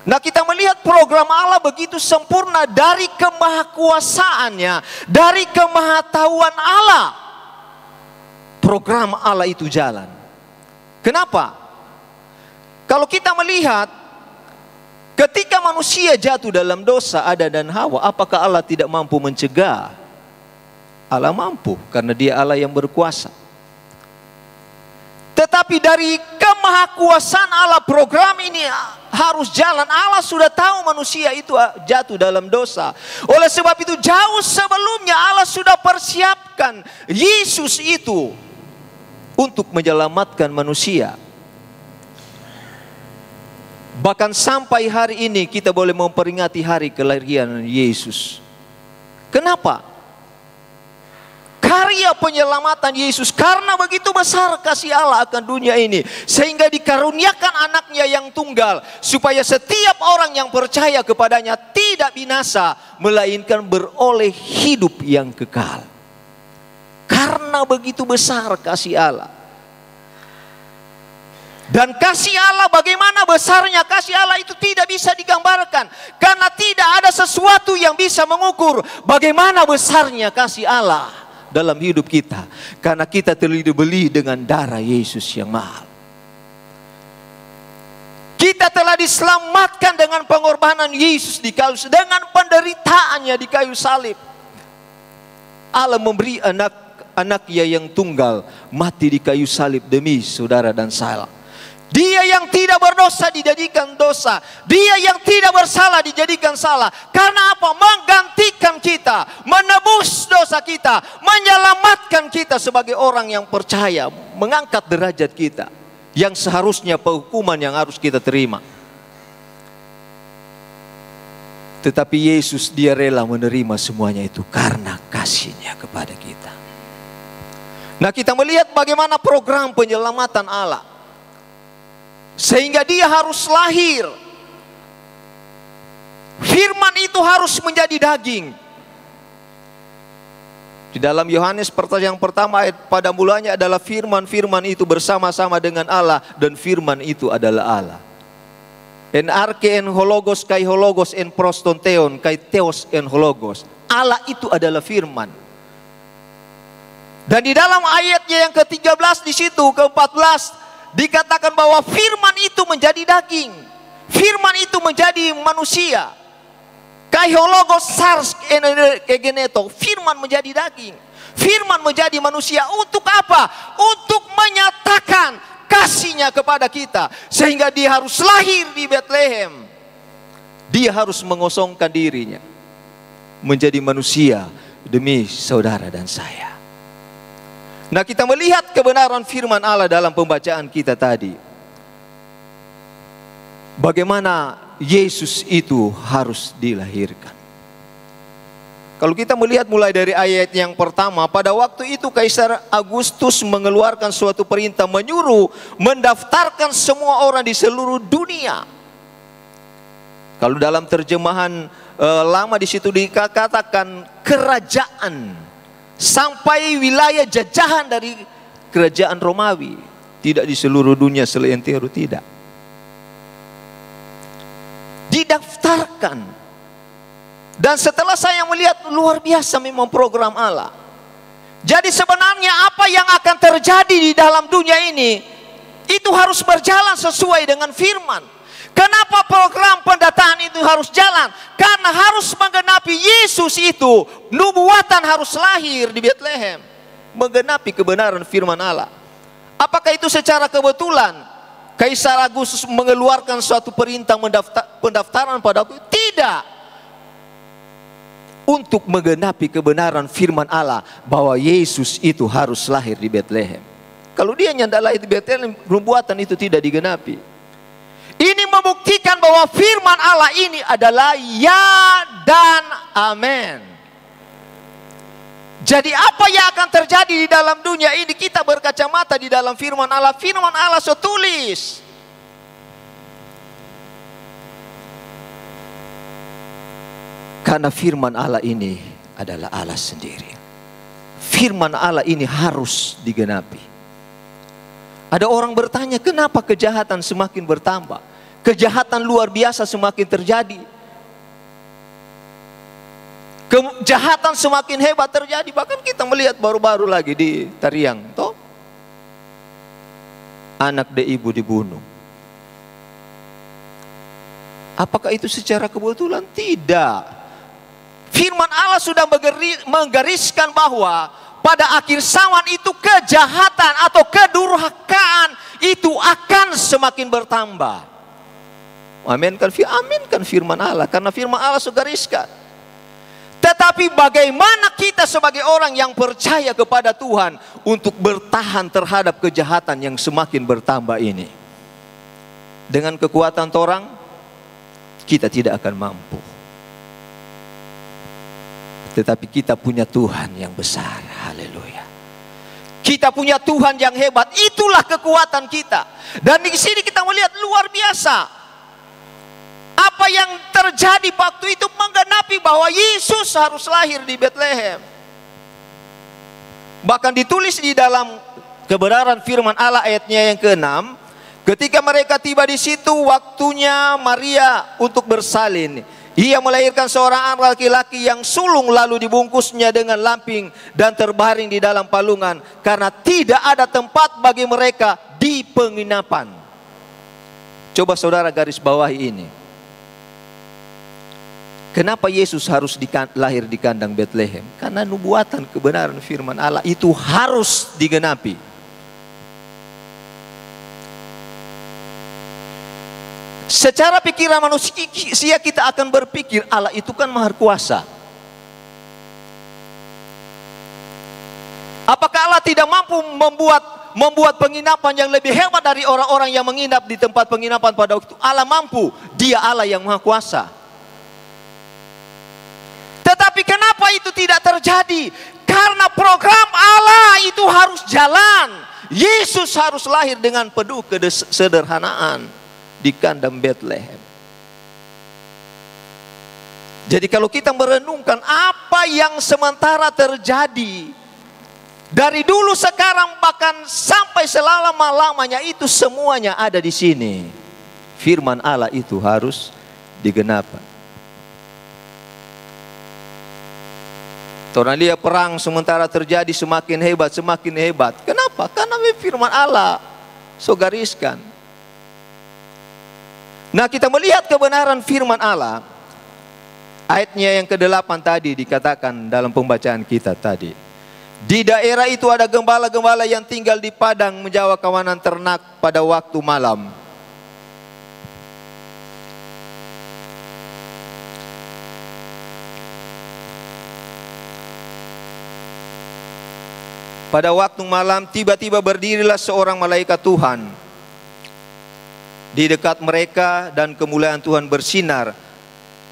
Nah, kita melihat program Allah begitu sempurna dari kemahakuasaannya, dari kemahatauan Allah. Program Allah itu jalan. Kenapa? Kalau kita melihat ketika manusia jatuh dalam dosa Adam dan Hawa, apakah Allah tidak mampu mencegah? Allah mampu, karena Dia Allah yang berkuasa. Tetapi dari kemahakuasaan Allah, program ini harus jalan. Allah sudah tahu manusia itu jatuh dalam dosa. Oleh sebab itu jauh sebelumnya Allah sudah persiapkan Yesus itu untuk menyelamatkan manusia. Bahkan sampai hari ini kita boleh memperingati hari kelahiran Yesus. Kenapa? Karya penyelamatan Yesus, karena begitu besar kasih Allah akan dunia ini, sehingga dikaruniakan anaknya yang tunggal, supaya setiap orang yang percaya kepadanya tidak binasa, melainkan beroleh hidup yang kekal. Karena begitu besar kasih Allah. Dan kasih Allah, bagaimana besarnya kasih Allah itu tidak bisa digambarkan. Karena tidak ada sesuatu yang bisa mengukur bagaimana besarnya kasih Allah dalam hidup kita, karena kita telah dibeli dengan darah Yesus yang mahal. Kita telah diselamatkan dengan pengorbanan Yesus di kayu, dengan penderitaannya di kayu salib. Allah memberi anaknya yang tunggal mati di kayu salib demi saudara dan saya. Dia yang tidak berdosa dijadikan dosa, dia yang tidak bersalah dijadikan salah. Karena apa? Menggantikan kita, menebus dosa kita, menyelamatkan kita sebagai orang yang percaya, mengangkat derajat kita yang seharusnya penghukuman yang harus kita terima. Tetapi Yesus, dia rela menerima semuanya itu karena kasih-Nya kepada kita. Nah, kita melihat bagaimana program penyelamatan Allah. Sehingga dia harus lahir. Firman itu harus menjadi daging. Di dalam Yohanes yang pertama ayat, pada mulanya adalah firman, firman itu bersama-sama dengan Allah, dan firman itu adalah Allah. En arche en hologos kai hologos en proston theon kai theos en hologos. Allah itu adalah firman. Dan di dalam ayatnya yang ke-13 di situ, ke-14 dikatakan bahwa firman itu menjadi daging. Firman itu menjadi manusia. Kai hologos sars egeneto. Firman menjadi daging. Firman menjadi manusia untuk apa? Untuk menyatakan kasih-Nya kepada kita. Sehingga dia harus lahir di Bethlehem. Dia harus mengosongkan dirinya menjadi manusia demi saudara dan saya. Nah, kita melihat kebenaran firman Allah dalam pembacaan kita tadi. Bagaimana Yesus itu harus dilahirkan. Kalau kita melihat mulai dari ayat yang pertama, pada waktu itu Kaisar Agustus mengeluarkan suatu perintah menyuruh mendaftarkan semua orang di seluruh dunia. Kalau dalam terjemahan lama di situ dikatakan kerajaan, sampai wilayah jajahan dari kerajaan Romawi. Tidak di seluruh dunia seluruh tidak. Didaftarkan. Dan setelah saya melihat, luar biasa memang program Allah. Jadi sebenarnya apa yang akan terjadi di dalam dunia ini, itu harus berjalan sesuai dengan firman. Kenapa program pendataan itu harus jalan? Karena harus menggenapi Yesus itu. Nubuatan harus lahir di Bethlehem. Menggenapi kebenaran firman Allah. Apakah itu secara kebetulan Kaisar Agustus mengeluarkan suatu perintah pendaftaran pada waktu itu? Tidak. Untuk menggenapi kebenaran firman Allah bahwa Yesus itu harus lahir di Bethlehem. Kalau dia nyanda lahir di Bethlehem, nubuatan itu tidak digenapi. Ini membuktikan bahwa firman Allah ini adalah ya dan amin. Jadi apa yang akan terjadi di dalam dunia ini, kita berkacamata di dalam firman Allah. Firman Allah setulis. Karena firman Allah ini adalah Allah sendiri. Firman Allah ini harus digenapi. Ada orang bertanya, kenapa kejahatan semakin bertambah? Kejahatan luar biasa semakin terjadi. Kejahatan semakin hebat terjadi. Bahkan kita melihat baru-baru lagi di Tariang, toh, anak de ibu dibunuh. Apakah itu secara kebetulan? Tidak. Firman Allah sudah menggariskan bahwa pada akhir zaman itu kejahatan atau kedurhakaan itu akan semakin bertambah. Aminkan firman Allah, karena firman Allah sudah gariskan. Tetapi bagaimana kita sebagai orang yang percaya kepada Tuhan untuk bertahan terhadap kejahatan yang semakin bertambah ini? Dengan kekuatan orang, kita tidak akan mampu. Tetapi kita punya Tuhan yang besar. Haleluya. Kita punya Tuhan yang hebat. Itulah kekuatan kita. Dan di sini kita melihat luar biasa. Apa yang terjadi waktu itu menggenapi bahwa Yesus harus lahir di Bethlehem. Bahkan ditulis di dalam kebenaran firman Allah ayatnya yang ke-6. Ketika mereka tiba di situ, waktunya Maria untuk bersalin. Ia melahirkan seorang anak laki-laki yang sulung, lalu dibungkusnya dengan lamping dan terbaring di dalam palungan, karena tidak ada tempat bagi mereka di penginapan. Coba saudara garis bawahi ini. Kenapa Yesus harus lahir di kandang Betlehem? Karena nubuatan kebenaran firman Allah itu harus digenapi. Secara pikiran manusia kita akan berpikir Allah itu kan maha kuasa. Apakah Allah tidak mampu membuat penginapan yang lebih hebat dari orang-orang yang menginap di tempat penginapan pada waktu itu? Allah mampu, Dia Allah yang maha kuasa. Tetapi kenapa itu tidak terjadi? Karena program Allah itu harus jalan. Yesus harus lahir dengan penuh kesederhanaan di kandang Betlehem. Jadi kalau kita merenungkan apa yang sementara terjadi dari dulu sekarang bahkan sampai selama-lamanya, itu semuanya ada di sini. Firman Allah itu harus digenapi. Orang lihat perang sementara terjadi semakin hebat, semakin hebat. Kenapa? Karena firman Allah so gariskan. Nah, kita melihat kebenaran firman Allah. Ayatnya yang ke-8 tadi dikatakan dalam pembacaan kita tadi. Di daerah itu ada gembala-gembala yang tinggal di padang menjaga kawanan ternak pada waktu malam. Pada waktu malam tiba-tiba berdirilah seorang malaikat Tuhan di dekat mereka, dan kemuliaan Tuhan bersinar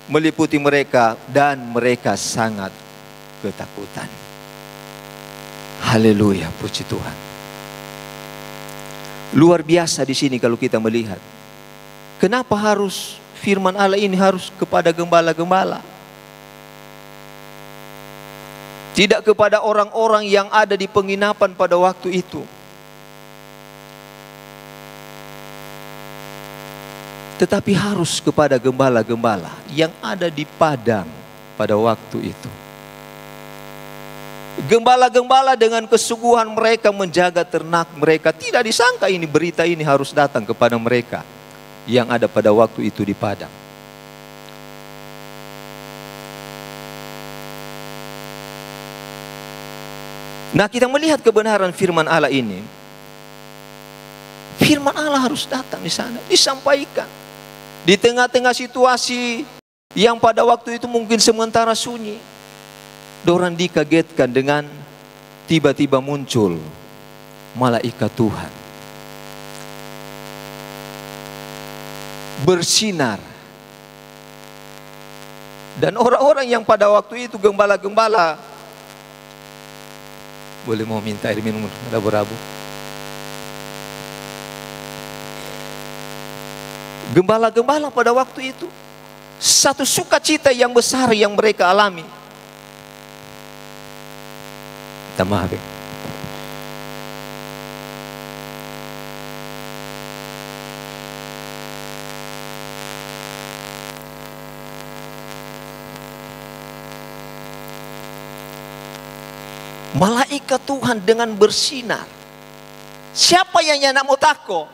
meliputi mereka, dan mereka sangat ketakutan. Haleluya, puji Tuhan. Luar biasa di sini kalau kita melihat. Kenapa harus firman Allah ini harus kepada gembala-gembala? Tidak kepada orang-orang yang ada di penginapan pada waktu itu. Tetapi harus kepada gembala-gembala yang ada di padang pada waktu itu. Gembala-gembala dengan kesungguhan mereka menjaga ternak mereka. Tidak disangka ini berita ini harus datang kepada mereka yang ada pada waktu itu di padang. Nah, kita melihat kebenaran firman Allah ini. Firman Allah harus datang di sana, disampaikan. Di tengah-tengah situasi yang pada waktu itu mungkin sementara sunyi. Dorang dikagetkan dengan tiba-tiba muncul malaikat Tuhan. Bersinar. Dan orang-orang yang pada waktu itu gembala-gembala, boleh mau minta air minum rabu-rabu? Gembala-gembala pada waktu itu, satu sukacita yang besar yang mereka alami. Minta maaf ya. Malaikat Tuhan dengan bersinar. Siapa yang nak mau takut?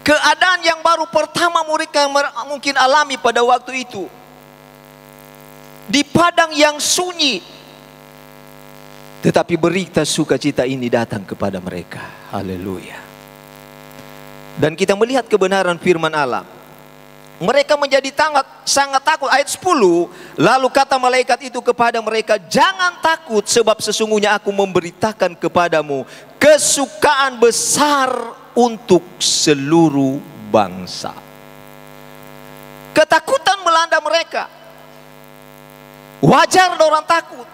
Keadaan yang baru pertama mereka mungkin alami pada waktu itu. Di padang yang sunyi. Tetapi berita sukacita ini datang kepada mereka. Haleluya. Dan kita melihat kebenaran firman Allah. Mereka menjadi sangat takut. Ayat 10. Lalu kata malaikat itu kepada mereka, jangan takut, sebab sesungguhnya aku memberitakan kepadamu kesukaan besar untuk seluruh bangsa. Ketakutan melanda mereka. Wajar orang takut.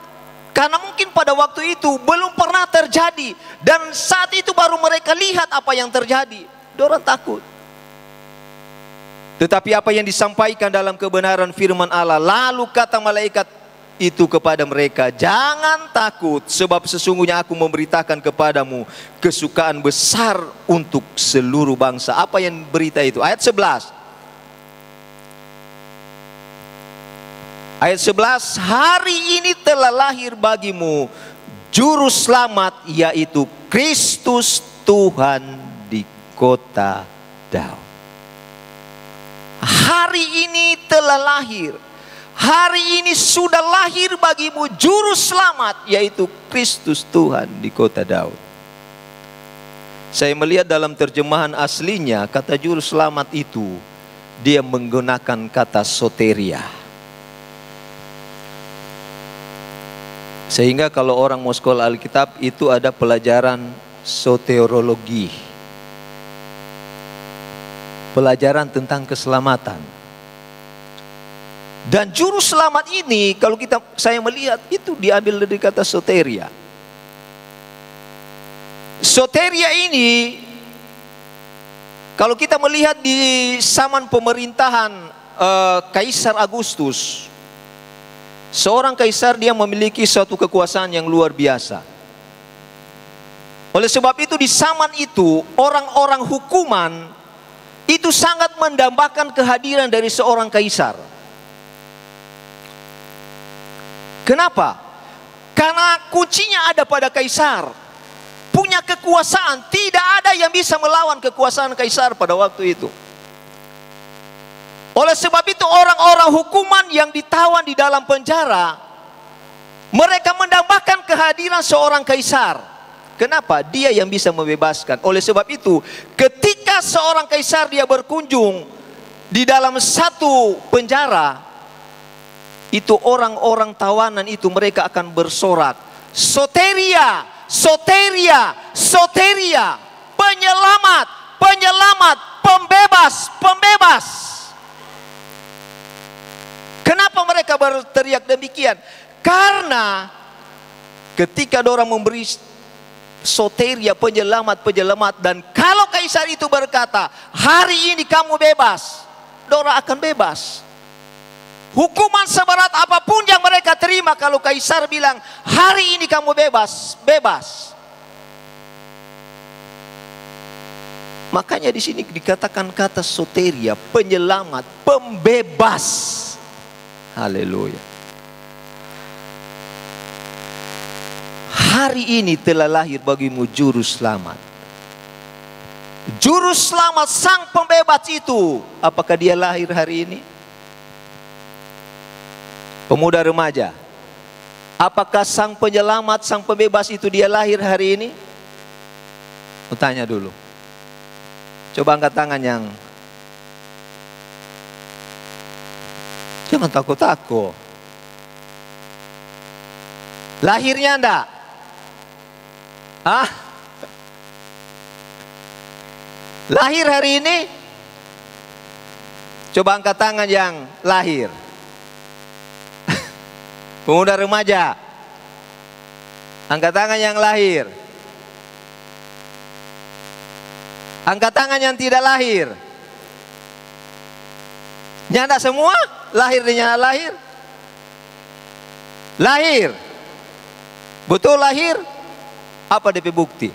Karena mungkin pada waktu itu belum pernah terjadi. Dan saat itu baru mereka lihat apa yang terjadi. Orang takut. Tetapi apa yang disampaikan dalam kebenaran firman Allah, lalu kata malaikat itu kepada mereka, jangan takut, sebab sesungguhnya aku memberitakan kepadamu kesukaan besar untuk seluruh bangsa. Apa yang berita itu? Ayat 11. Ayat 11, hari ini telah lahir bagimu juru selamat, yaitu Kristus Tuhan di kota Daud. Hari ini telah lahir. Hari ini sudah lahir bagimu juru selamat, yaitu Kristus Tuhan di kota Daud. Saya melihat dalam terjemahan aslinya, kata juru selamat itu, dia menggunakan kata soteria. Sehingga kalau orang mau sekolah Alkitab, itu ada pelajaran soteriologi. Pelajaran tentang keselamatan. Dan juru selamat ini, kalau saya melihat, itu diambil dari kata soteria. Soteria ini, kalau kita melihat di zaman pemerintahan Kaisar Agustus, seorang kaisar dia memiliki suatu kekuasaan yang luar biasa. Oleh sebab itu di zaman itu, orang-orang hukuman itu sangat mendambakan kehadiran dari seorang kaisar. Kenapa? Karena kuncinya ada pada kaisar. Punya kekuasaan, tidak ada yang bisa melawan kekuasaan kaisar pada waktu itu. Oleh sebab itu orang-orang hukuman yang ditawan di dalam penjara, mereka mendambakan kehadiran seorang kaisar. Kenapa? Dia yang bisa membebaskan. Oleh sebab itu, ketika seorang kaisar dia berkunjung di dalam satu penjara, itu orang-orang tawanan itu mereka akan bersorak, soteria, soteria, soteria, penyelamat, penyelamat, pembebas, pembebas. Kenapa mereka berteriak demikian? Karena ketika orang memberi soteria, penyelamat, penyelamat, dan kalau kaisar itu berkata, hari ini kamu bebas, orang akan bebas. Hukuman seberat apapun yang mereka terima, kalau kaisar bilang, hari ini kamu bebas, bebas. Makanya di sini dikatakan kata soteria, penyelamat, pembebas. Haleluya. Hari ini telah lahir bagimu juru selamat. Juru selamat, sang pembebas itu, apakah dia lahir hari ini? Pemuda remaja, apakah sang penyelamat, sang pembebas itu dia lahir hari ini? Mau tanya dulu. Coba angkat tangan yang, jangan takut-takut. Lahirnya enggak? Hah? Lahir hari ini? Coba angkat tangan yang lahir. Pemuda remaja, angkat tangan yang lahir. Angkat tangan yang tidak lahir. Nyanda semua? Lahir dan nyanda lahir? Lahir. Betul lahir? Apa DP bukti?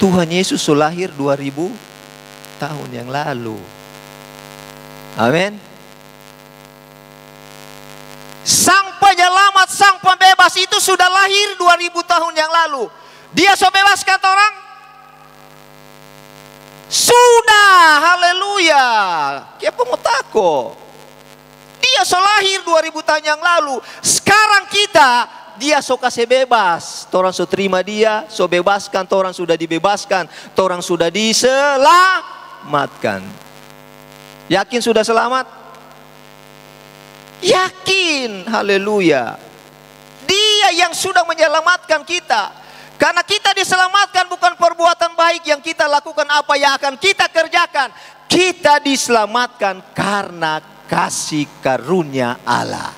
Tuhan Yesus lahir 2000 tahun yang lalu. Amin. Sang penyelamat, sang pembebas itu sudah lahir 2000 tahun yang lalu. Dia sudah bebaskan orang? Sudah, haleluya. Kiapa mau takut? Dia sudah lahir 2000 tahun yang lalu. Sekarang kita, dia so kasih bebas. Orang so terima dia, so bebaskan, orang sudah dibebaskan, orang sudah diselamatkan. Yakin sudah selamat? Yakin, haleluya. Dia yang sudah menyelamatkan kita. Karena kita diselamatkan bukan perbuatan baik yang kita lakukan, apa yang akan kita kerjakan. Kita diselamatkan karena kasih karunia Allah.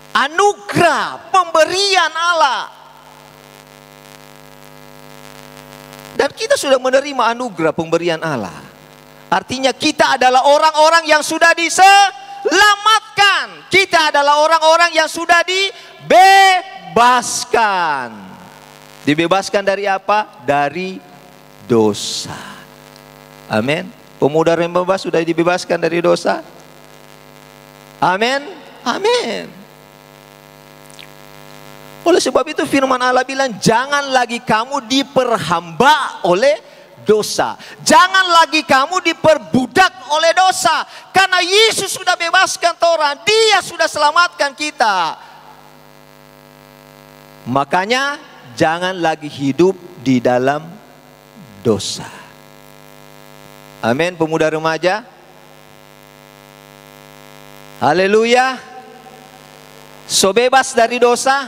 Anugerah, pemberian Allah. Dan kita sudah menerima anugerah pemberian Allah. Artinya kita adalah orang-orang yang sudah diselamatkan. Kita adalah orang-orang yang sudah dibebaskan. Dibebaskan dari apa? Dari dosa. Amin. Pemuda remaja sudah dibebaskan dari dosa. Amin. Amin. Oleh sebab itu firman Allah bilang, jangan lagi kamu diperhamba oleh dosa. Jangan lagi kamu diperbudak oleh dosa. Karena Yesus sudah bebaskan orang, Dia sudah selamatkan kita. Makanya jangan lagi hidup di dalam dosa. Amin, pemuda remaja. Haleluya. So bebas dari dosa.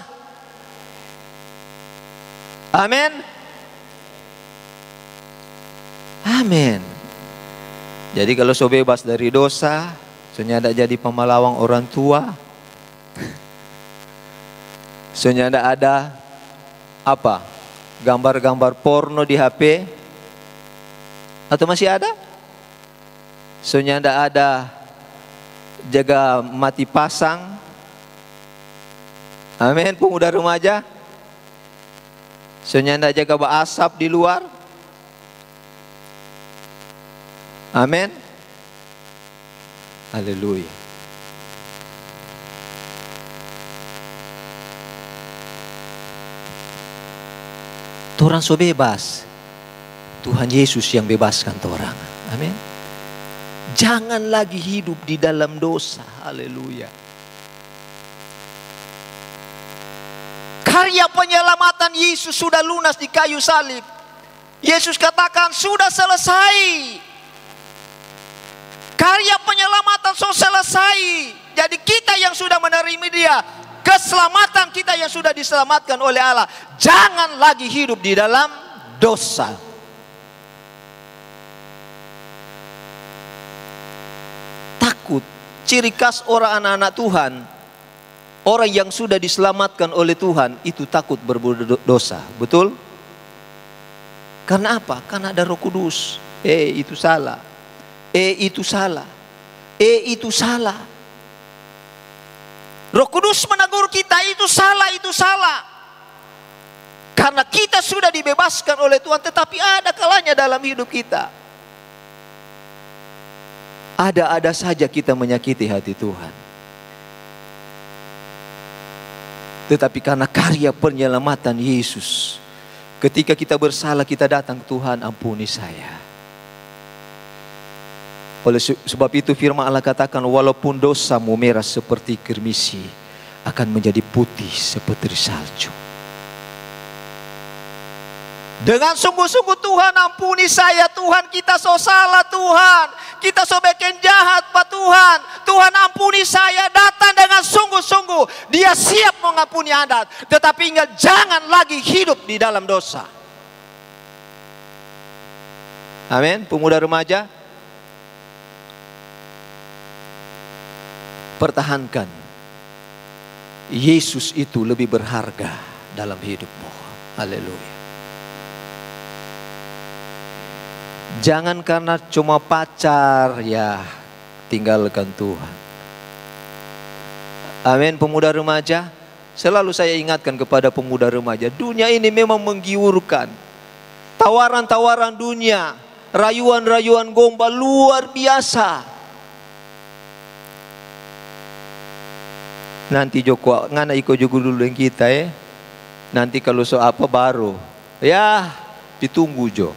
Amin. Amin. Jadi kalau so bebas dari dosa, so nyada jadi pemalawang orang tua, so nyada ada apa? Gambar-gambar porno di HP, atau masih ada? So nyada ada jaga mati pasang. Amin, pemuda remaja. Soalnya anda jaga asap di luar. Amin. Haleluya. Torang so bebas. Tuhan Yesus yang bebaskan torang. Amin. Jangan lagi hidup di dalam dosa. Haleluya. Karya penyelamatan Yesus sudah lunas di kayu salib. Yesus katakan sudah selesai. Karya penyelamatan sudah selesai. Jadi kita yang sudah menerima Dia, keselamatan kita yang sudah diselamatkan oleh Allah. Jangan lagi hidup di dalam dosa. Takut. Ciri khas orang anak-anak Tuhan, orang yang sudah diselamatkan oleh Tuhan itu takut berbuat dosa. Betul? Karena apa? Karena ada Roh Kudus. Itu salah. Itu salah. Itu salah. Roh Kudus menegur kita, itu salah, itu salah. Karena kita sudah dibebaskan oleh Tuhan, tetapi ada kalanya dalam hidup kita. Ada saja kita menyakiti hati Tuhan. Tetapi karena karya penyelamatan Yesus, ketika kita bersalah kita datang ke Tuhan, ampuni saya. Oleh sebab itu firman Allah katakan, walaupun dosamu merah seperti kirmisi, akan menjadi putih seperti salju. Dengan sungguh-sungguh Tuhan, ampuni saya Tuhan, kita so salah Tuhan, kita so bikin jahat Pak Tuhan. Tuhan ampuni saya, datang dengan sungguh-sungguh. Dia siap mengampuni Anda, tetapi ingat jangan lagi hidup di dalam dosa. Amin, pemuda remaja. Pertahankan. Yesus itu lebih berharga dalam hidupmu. Haleluya. Jangan karena cuma pacar ya tinggalkan Tuhan. Amin, pemuda remaja. Selalu saya ingatkan kepada pemuda remaja, dunia ini memang menggiurkan. Tawaran-tawaran dunia, rayuan-rayuan gombal luar biasa. Nanti Joko ngana iko juga dulu yang kita Nanti kalau so apa baru ya ditunggu Jo.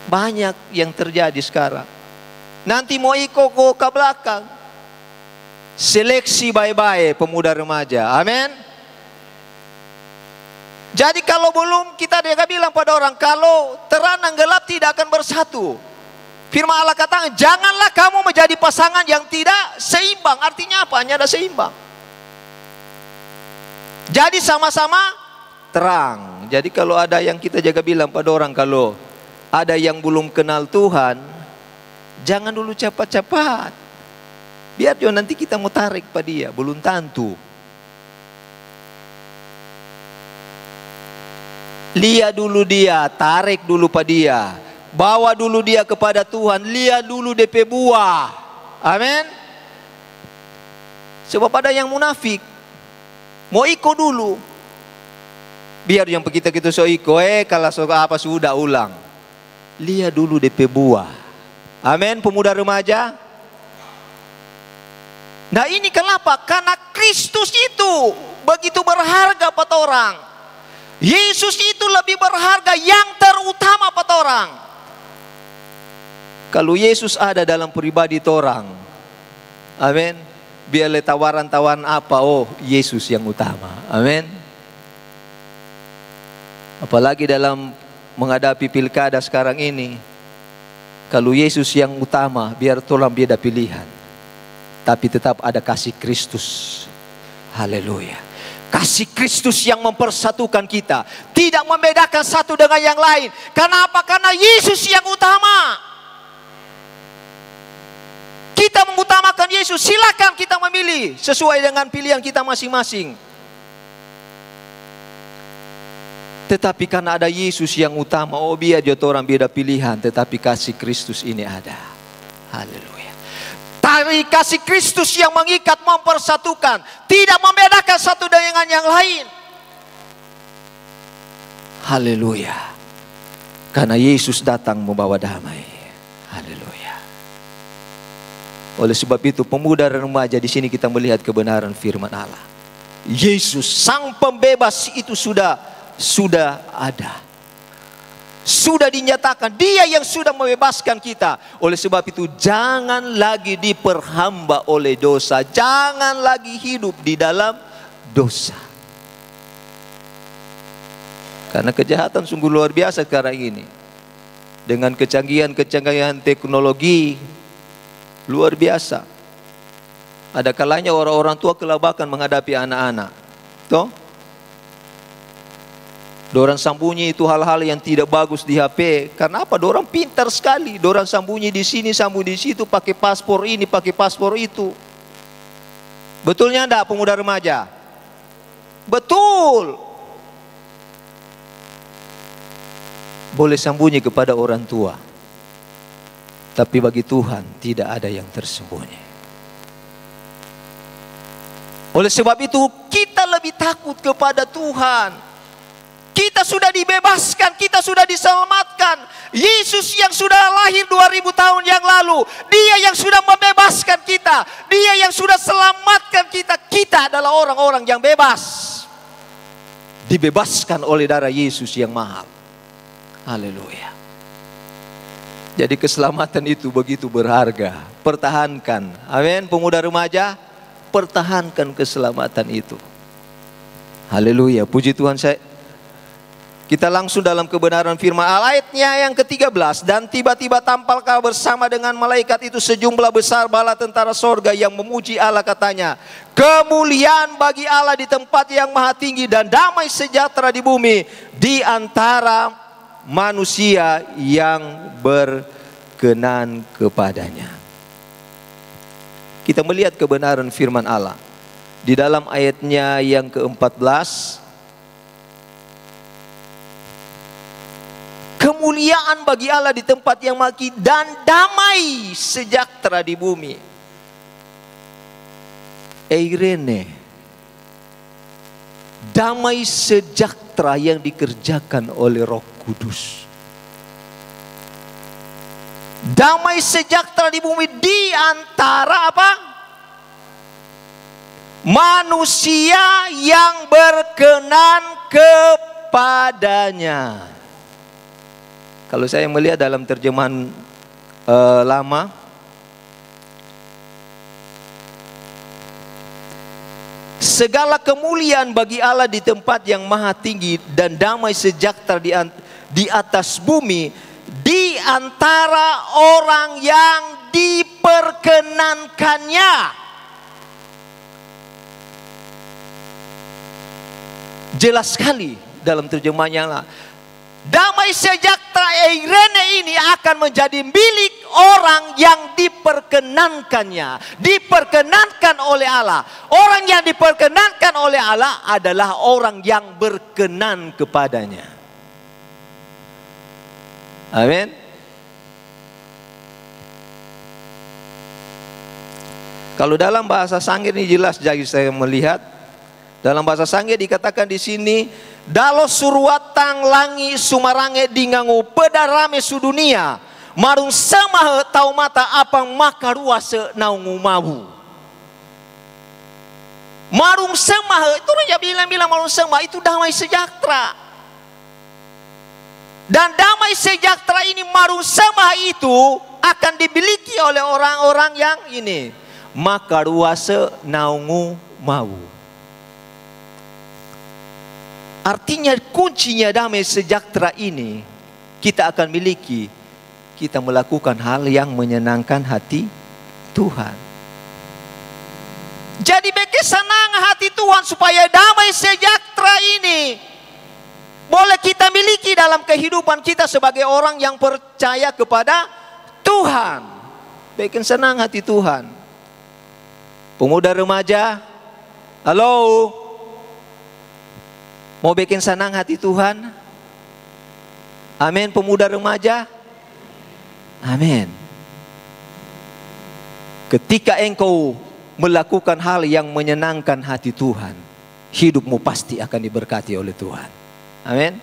Banyak yang terjadi sekarang. Nanti mau iko ke belakang. Seleksi baik-baik pemuda remaja. Amin. Jadi kalau belum kita dia bilang pada orang, kalau terang dan gelap tidak akan bersatu. Firman Allah katakan, janganlah kamu menjadi pasangan yang tidak seimbang. Artinya apa? Hanya ada seimbang. Jadi sama-sama terang. Jadi kalau ada yang kita jaga bilang pada orang, kalau ada yang belum kenal Tuhan, jangan dulu cepat-cepat. Biar juga nanti kita mau tarik pada dia, belum tentu. Lihat dulu dia, tarik dulu pada dia. Bawa dulu dia kepada Tuhan, lihat dulu DP buah. Amin. Sebab ada yang munafik, mau ikut dulu. Biar yang kita so ikut, kalau so apa sudah ulang. Lihat dulu DP buah. Amin, pemuda remaja. Nah ini kenapa? Karena Kristus itu begitu berharga buat orang. Yesus itu lebih berharga, yang terutama buat orang. Kalau Yesus ada dalam pribadi orang, amin, biar tawaran-tawaran apa, oh Yesus yang utama, amin. Apalagi dalam menghadapi pilkada sekarang ini, kalau Yesus yang utama, biar tolong beda pilihan, tapi tetap ada kasih Kristus. Haleluya. Kasih Kristus yang mempersatukan kita, tidak membedakan satu dengan yang lain. Kenapa? Karena Yesus yang utama. Kita mengutamakan Yesus. Silakan kita memilih sesuai dengan pilihan kita masing-masing. Tetapi karena ada Yesus yang utama, oh biar jodoh orang beda pilihan, tetapi kasih Kristus ini ada. Haleluya. Tari kasih Kristus yang mengikat, mempersatukan, tidak membedakan satu dengan yang lain. Haleluya. Karena Yesus datang membawa damai. Haleluya. Oleh sebab itu pemuda dan remaja di sini kita melihat kebenaran firman Allah. Yesus sang pembebas itu sudah ada. Sudah dinyatakan, dia yang sudah membebaskan kita. Oleh sebab itu jangan lagi diperhamba oleh dosa. Jangan lagi hidup di dalam dosa. Karena kejahatan sungguh luar biasa sekarang ini. Dengan kecanggihan teknologi luar biasa. Ada kalanya orang-orang tua kelabakan menghadapi anak-anak. Toh? Dorang sembunyi itu hal-hal yang tidak bagus di HP. Karena apa? Dorang pintar sekali. Dorang sembunyi di sini, sembunyi di situ, pakai paspor ini, pakai paspor itu. Betulnya enggak pemuda remaja? Betul. Boleh sembunyi kepada orang tua, tapi bagi Tuhan tidak ada yang tersembunyi. Oleh sebab itu kita lebih takut kepada Tuhan. Kita sudah dibebaskan, kita sudah diselamatkan. Yesus yang sudah lahir 2000 tahun yang lalu, dia yang sudah membebaskan kita, dia yang sudah selamatkan kita. Kita adalah orang-orang yang bebas, dibebaskan oleh darah Yesus yang mahal. Haleluya. Jadi keselamatan itu begitu berharga. Pertahankan. Amin. Pemuda remaja, pertahankan keselamatan itu. Haleluya. Puji Tuhan. Kita langsung dalam kebenaran firman Allah, ayatnya yang ke-13. Dan tiba-tiba tampaklah bersama dengan malaikat itu sejumlah besar bala tentara sorga yang memuji Allah, katanya, kemuliaan bagi Allah di tempat yang maha tinggi dan damai sejahtera di bumi di antara manusia yang berkenan kepadanya. Kita melihat kebenaran firman Allah di dalam ayatnya yang ke-14. Kemuliaan bagi Allah di tempat yang maha tinggi dan damai sejahtera di bumi. Eirene, damai sejahtera yang dikerjakan oleh Roh Kudus. Damai sejahtera di bumi di antara apa? Manusia yang berkenan kepadanya. Kalau saya melihat dalam terjemahan lama, segala kemuliaan bagi Allah di tempat yang maha tinggi dan damai sejahtera di atas bumi di antara orang yang diperkenankannya. Jelas sekali dalam terjemahannya lah. Damai sejahtera Eirene ini akan menjadi milik orang yang diperkenankannya. Diperkenankan oleh Allah. Orang yang diperkenankan oleh Allah adalah orang yang berkenan kepadanya. Amin. Kalau dalam bahasa Sangir ini jelas, jadi saya melihat dalam bahasa Sangir dikatakan di sini, dalo suruatang langi sumarange dingangu pedarame sudunia marung semahe tau mata apang makarua se naungu mabu. Marung semah itu raja bilang marung semah itu damai sejahtera. Dan damai sejahtera ini marung semah itu akan dimiliki oleh orang-orang yang ini. Maka ruasa naungu mau. Artinya kuncinya damai sejahtera ini kita akan miliki. Kita melakukan hal yang menyenangkan hati Tuhan. Jadi bikin senang hati Tuhan supaya damai sejahtera ini boleh kita miliki dalam kehidupan kita sebagai orang yang percaya kepada Tuhan. Bikin senang hati Tuhan. Pemuda remaja, halo, mau bikin senang hati Tuhan? Amin. Pemuda remaja, amin. Ketika engkau melakukan hal yang menyenangkan hati Tuhan, hidupmu pasti akan diberkati oleh Tuhan. Amin.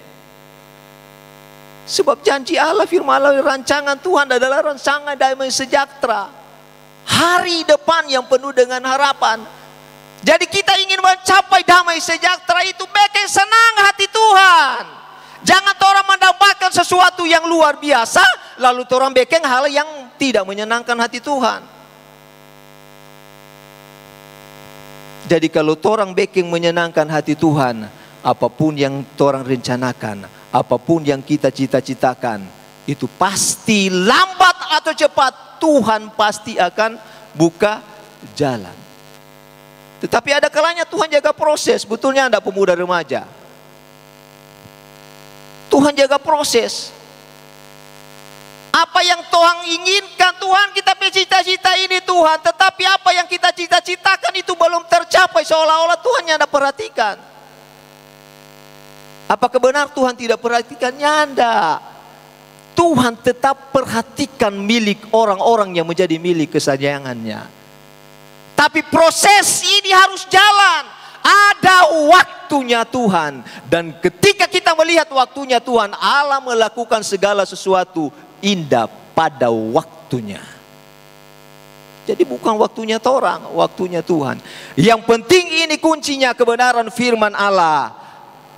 Sebab janji Allah, firman Allah, rancangan Tuhan adalah rancangan damai sejahtera. Hari depan yang penuh dengan harapan. Jadi kita ingin mencapai damai sejahtera itu, bikin senang hati Tuhan. Jangan orang mendapatkan sesuatu yang luar biasa, lalu orang bikin hal yang tidak menyenangkan hati Tuhan. Jadi kalau orang bikin menyenangkan hati Tuhan, apapun yang orang rencanakan, apapun yang kita cita-citakan, itu pasti lambat atau cepat Tuhan pasti akan buka jalan. Tetapi ada kalanya Tuhan jaga proses, betulnya Anda pemuda remaja. Tuhan jaga proses. Apa yang Tuhan inginkan, Tuhan kita cita-cita ini Tuhan, tetapi apa yang kita cita-citakan itu belum tercapai, seolah-olah Tuhan yang ada perhatikan. Apakah benar Tuhan tidak perhatikannya? Anda, Tuhan tetap perhatikan milik orang-orang yang menjadi milik kesayangannya. Tapi proses ini harus jalan. Ada waktunya Tuhan. Dan ketika kita melihat waktunya Tuhan, Allah melakukan segala sesuatu indah pada waktunya. Jadi bukan waktunya orang, waktunya Tuhan. Yang penting ini kuncinya kebenaran firman Allah.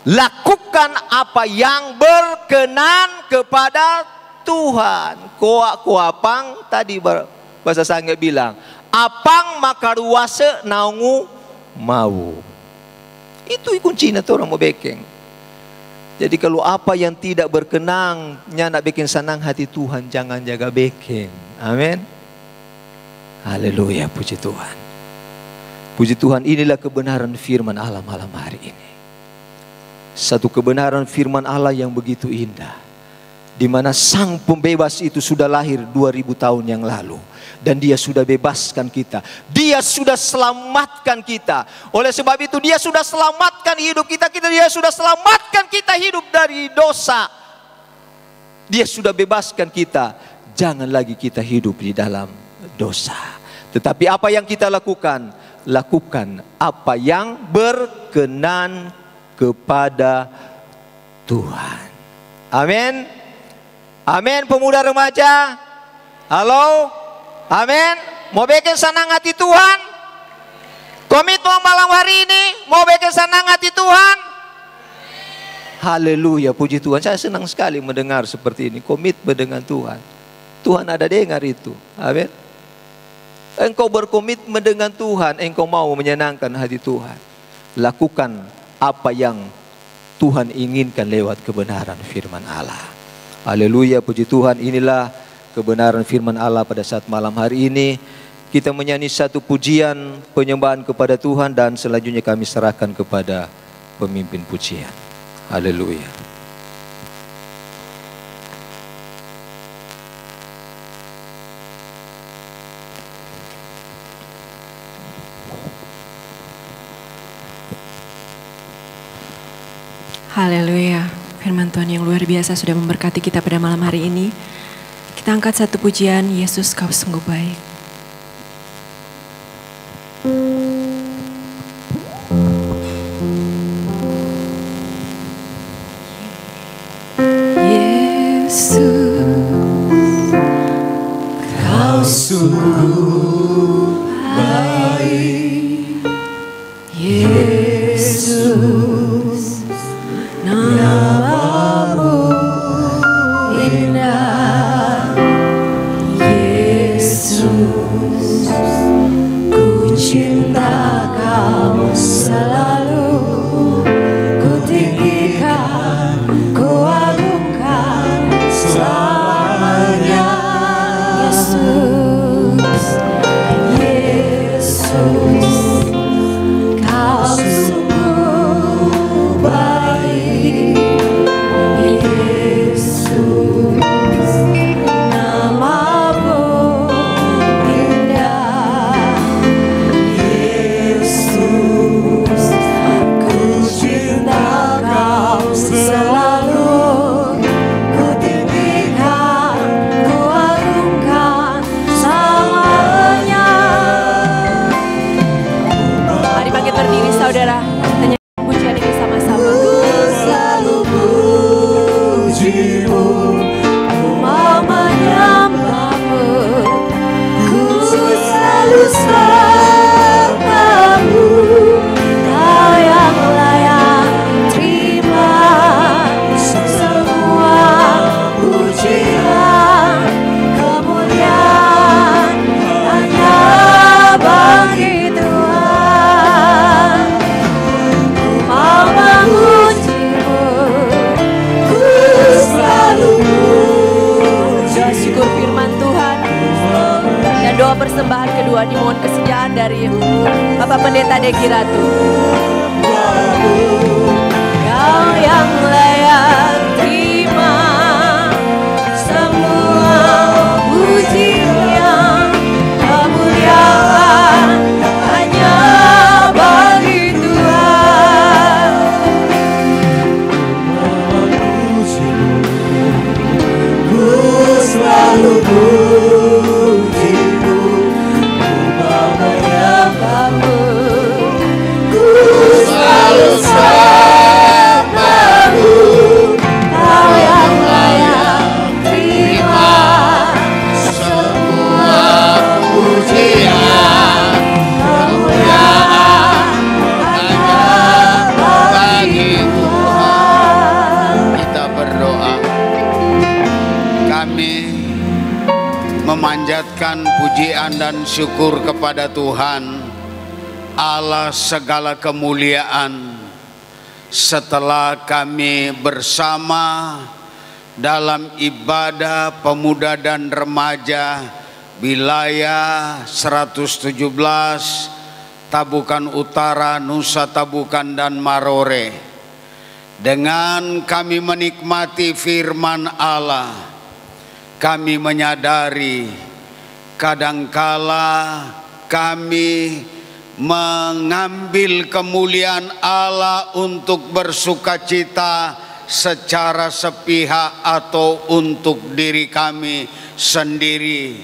Lakukan apa yang berkenan kepada Tuhan. Koak-koapang tadi bahasa Sangga bilang, apang maka ruasa naungu mau. Itu kuncinya orang mau bekeng. Jadi kalau apa yang tidak berkenan, nak bikin senang hati Tuhan, jangan jaga bikin. Amin. Haleluya, puji Tuhan. Puji Tuhan, inilah kebenaran firman Allah malam hari ini. Satu kebenaran firman Allah yang begitu indah. Di mana sang pembebas itu sudah lahir 2000 tahun yang lalu. Dan dia sudah bebaskan kita. Dia sudah selamatkan kita. Oleh sebab itu dia sudah selamatkan hidup kita. Dia sudah selamatkan kita hidup dari dosa. Dia sudah bebaskan kita. Jangan lagi kita hidup di dalam dosa. Tetapi apa yang kita lakukan? Lakukan apa yang berkenan kepada Tuhan. Amin. Amin, pemuda remaja. Halo. Amin. Mau bikin senang hati Tuhan? Komitmen malam hari ini mau bikin senang hati Tuhan? Haleluya, puji Tuhan. Saya senang sekali mendengar seperti ini. Komitmen dengan Tuhan. Tuhan ada dengar itu. Amin. Engkau berkomitmen dengan Tuhan, engkau mau menyenangkan hati Tuhan. Lakukan apa yang Tuhan inginkan lewat kebenaran firman Allah. Haleluya, puji Tuhan. Inilah kebenaran firman Allah pada saat malam hari ini. Kita menyanyi satu pujian penyembahan kepada Tuhan dan selanjutnya kami serahkan kepada pemimpin pujian. Haleluya. Haleluya. Firman Tuhan yang luar biasa sudah memberkati kita pada malam hari ini. Kita angkat satu pujian, Yesus kau sungguh baik. Yesus kau sungguh baik. Ku cinta Kau selalu, ku tinggikan, ku agungkan selamanya. Yesus, Yesus, Kau sungguh baik. Yesus, namamu indah. Yesus, ku cinta Kau selalu, ku tinggikan, ku agungkan selamanya. Mari bangkit berdiri saudara, nyanyi pujian ini sama-sama. Ku selalu pujimu, ku mau menyembahmu, ku selalu sembahmu. Kau yang layak terima semua pujian, kemuliaan hanya bagi Tuhan. Ku mau memujimu, ku selalu Doa syukur firman Tuhan dan doa persembahan kedua dimohon kesediaan dari Bapak Pendeta Deki Ratu. Kau yang layak terima semua pujian, kemuliaan hanya bagi Tuhan. Ku selalu pujimu, ku mau menyembahmu, ku selalu sembahmu. Kau yang layak terima semua pujian, kemuliaan hanya bagi Tuhan. Kita berdoa. Kami memanjatkan pujian dan syukur kepada Tuhan Allah segala kemuliaan setelah kami bersama dalam ibadah pemuda dan remaja wilayah 117 Tabukan Utara, Nusa Tabukan dan Marore. Dengan kami menikmati firman Allah, kami menyadari kadangkala kami mengambil kemuliaan Allah untuk bersukacita secara sepihak atau untuk diri kami sendiri.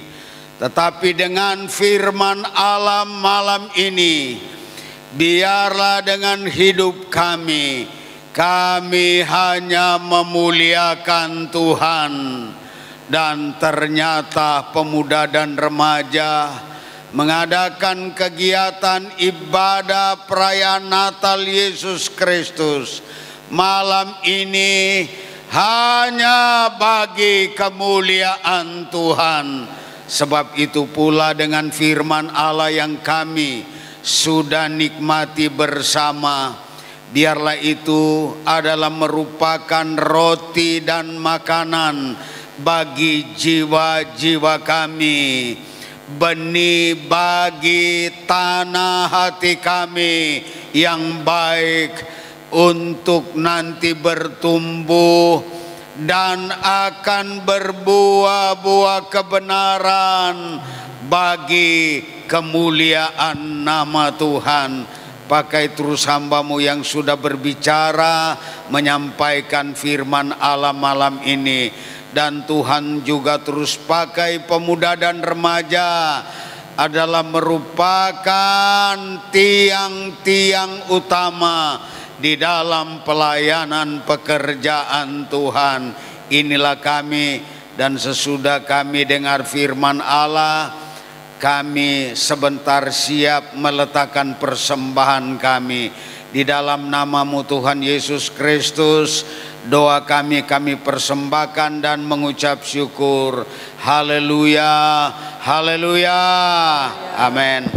Tetapi dengan firman Allah malam ini, biarlah dengan hidup kami hanya memuliakan Tuhan. Dan ternyata pemuda dan remaja mengadakan kegiatan ibadah perayaan Natal Yesus Kristus malam ini hanya bagi kemuliaan Tuhan. Sebab itu pula dengan firman Allah yang kami sudah nikmati bersama, biarlah itu adalah merupakan roti dan makanan bagi jiwa-jiwa kami, benih bagi tanah hati kami yang baik untuk nanti bertumbuh dan akan berbuah-buah kebenaran bagi kemuliaan nama Tuhan. Pakai terus hamba-Mu yang sudah berbicara, menyampaikan firman Allah malam ini. Dan Tuhan juga terus pakai pemuda dan remaja adalah merupakan tiang-tiang utama di dalam pelayanan pekerjaan Tuhan. Inilah kami, dan sesudah kami dengar firman Allah, kami sebentar siap meletakkan persembahan kami di dalam nama-Mu Tuhan Yesus Kristus. Doa kami persembahkan dan mengucap syukur. Haleluya, haleluya, amin.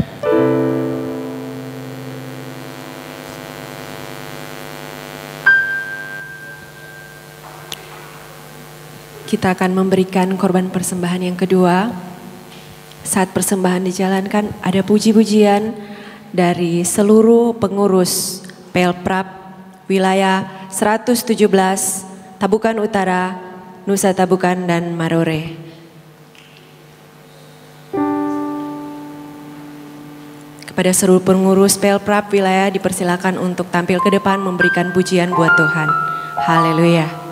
Kita akan memberikan korban persembahan yang kedua. Saat persembahan dijalankan, ada puji-pujian dari seluruh pengurus Pelprap wilayah 117 Tabukan Utara, Nusa Tabukan dan Marore. Kepada seluruh pengurus Pelprap wilayah dipersilakan untuk tampil ke depan memberikan pujian buat Tuhan. Haleluya.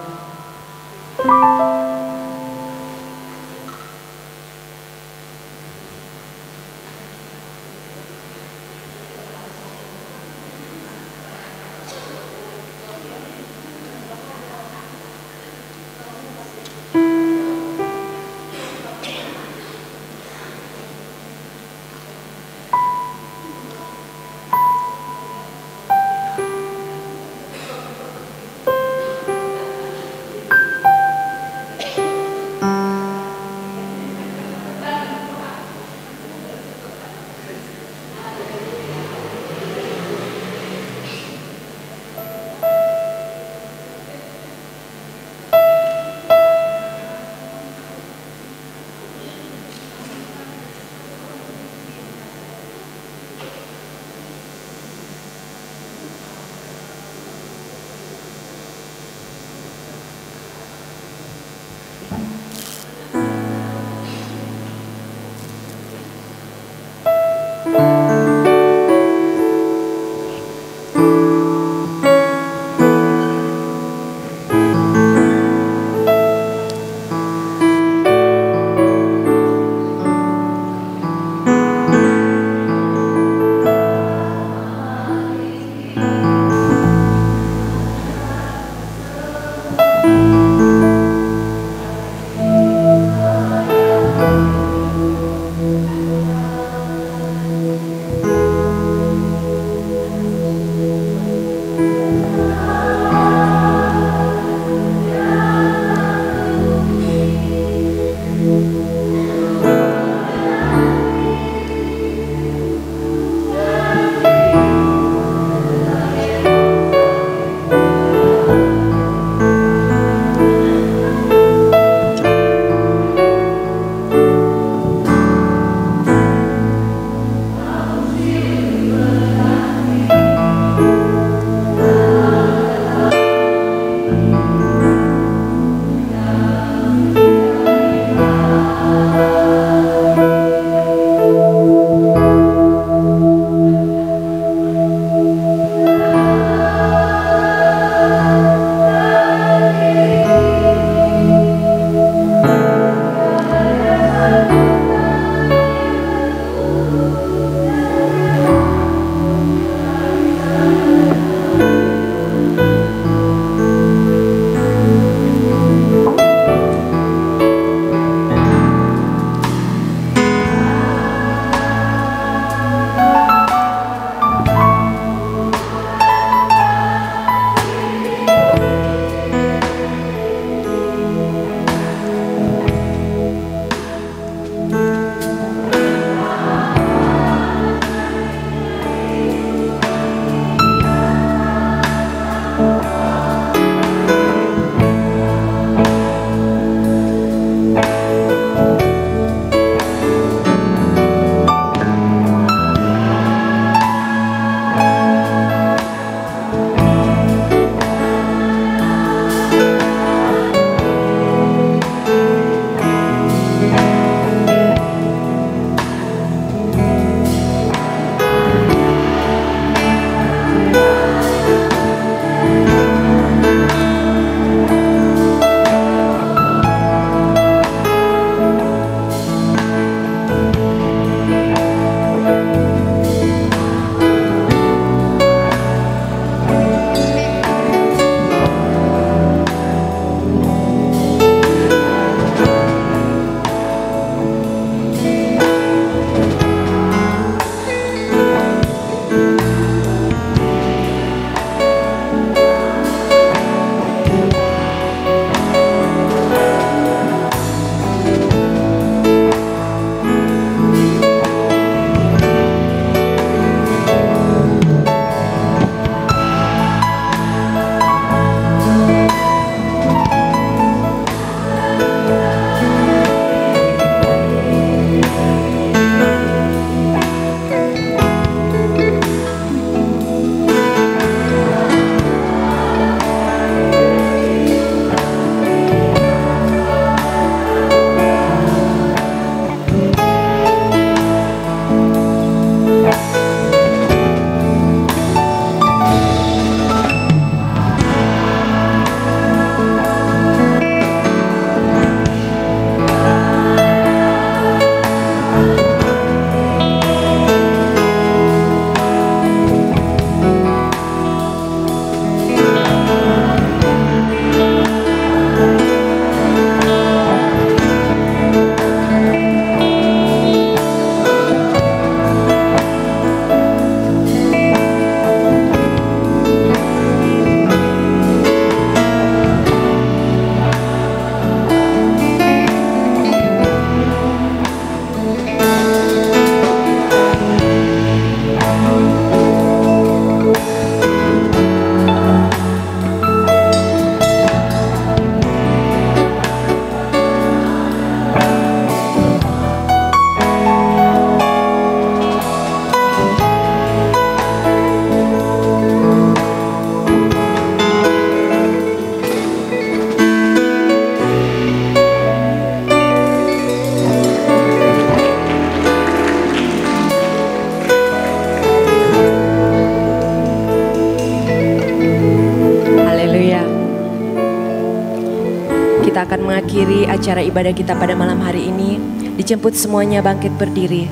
mengakhiri acara ibadah kita pada malam hari ini, dijemput semuanya bangkit berdiri.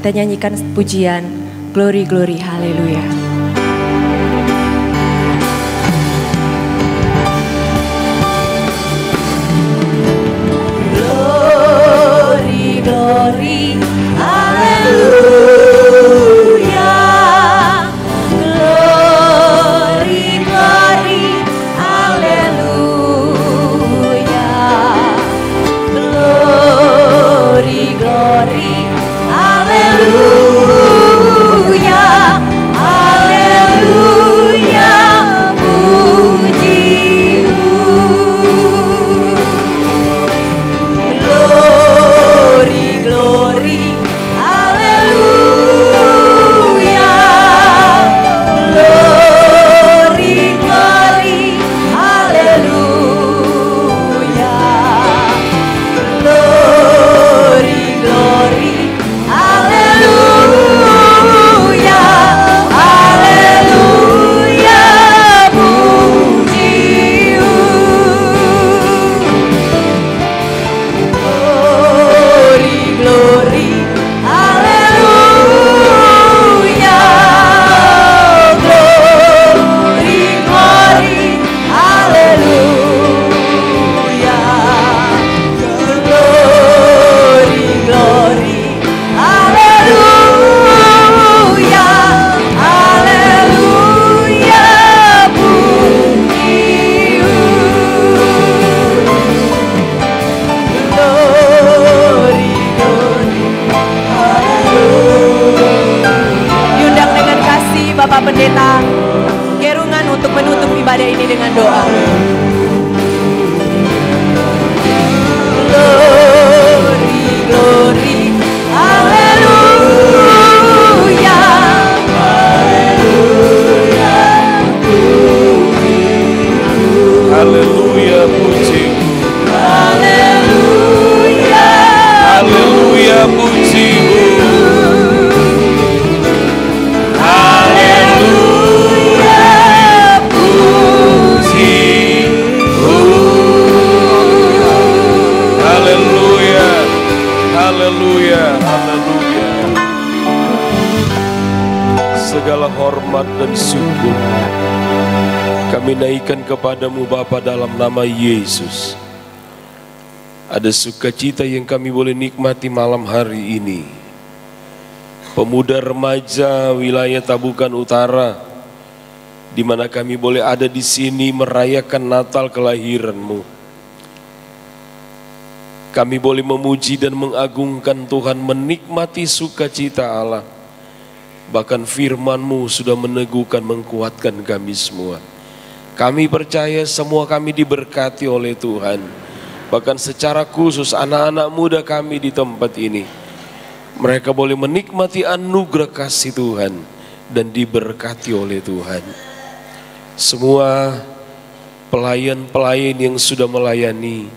Kita nyanyikan pujian, Glory, Glory, Haleluya. Glory, glory, haleluya. Glory, glory, haleluya. Glory, glory, haleluya. Haleluya, pujimu. Glory, glory, haleluya. Glory, glory, haleluya. Glory, glory, haleluya. Haleluya, pujimu. Glory, glory, haleluya. Glory, glory, haleluya. Glory, glory, haleluya. Haleluya, pujimu. Glory, glory, Diundang dengan kasih Bapak Pendeta Gerungan untuk menutup ibadah ini dengan doa. glory, glory, haleluya. Haleluya, Haleluya, pujimu. haleluya. Haleluya, pujimu. Haleluya, pujimu. Haleluya, haleluya, haleluya. Segala hormat dan syukur kami naikkan kepadamu Bapa dalam nama Yesus. Ada sukacita yang kami boleh nikmati malam hari ini. Pemuda remaja wilayah Tabukan Utara, di mana kami boleh ada di sini merayakan Natal kelahiran-Mu. Kami boleh memuji dan mengagungkan Tuhan, menikmati sukacita Allah. Bahkan firman-Mu sudah meneguhkan, menguatkan kami semua. Kami percaya semua kami diberkati oleh Tuhan. Bahkan secara khusus anak-anak muda kami di tempat ini, mereka boleh menikmati anugerah kasih Tuhan dan diberkati oleh Tuhan. Semua pelayan-pelayan yang sudah melayani,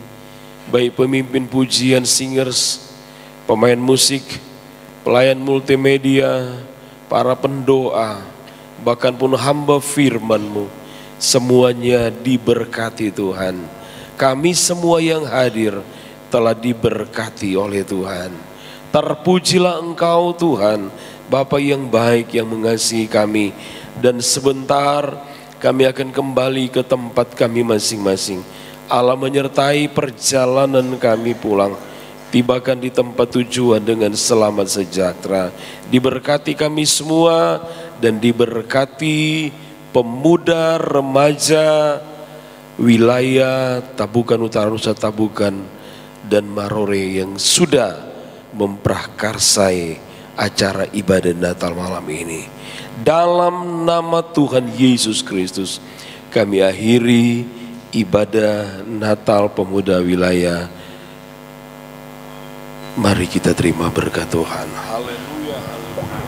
baik pemimpin pujian, singers, pemain musik, pelayan multimedia, para pendoa, bahkan pun hamba firman-Mu, semuanya diberkati Tuhan. Kami semua yang hadir telah diberkati oleh Tuhan. Terpujilah Engkau Tuhan, Bapa yang baik yang mengasihi kami. Dan sebentar kami akan kembali ke tempat kami masing-masing. Allah menyertai perjalanan kami pulang. Tibakan di tempat tujuan dengan selamat sejahtera. Diberkati kami semua dan diberkati pemuda remaja wilayah Tabukan Utara, Nusa Tabukan dan Marore yang sudah memprakarsai acara ibadah Natal malam ini. Dalam nama Tuhan Yesus Kristus kami akhiri ibadah Natal pemuda wilayah. Mari kita terima berkat Tuhan. Haleluya, haleluya.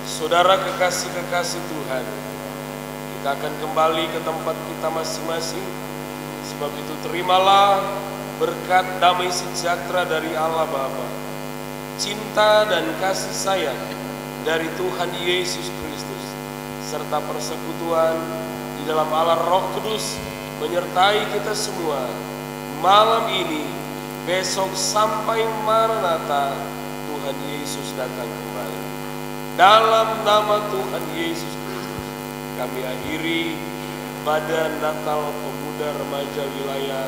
Saudara kekasih-kekasih Tuhan, kita akan kembali ke tempat kita masing-masing. Sebab itu terimalah berkat damai sejahtera dari Allah Bapa, cinta dan kasih sayang dari Tuhan Yesus Kristus, serta persekutuan di dalam Allah Roh Kudus menyertai kita semua malam ini, besok sampai Maranatha Tuhan Yesus datang kembali. Dalam nama Tuhan Yesus Kristus, kami akhiri ibadah Natal Pemuda Remaja Wilayah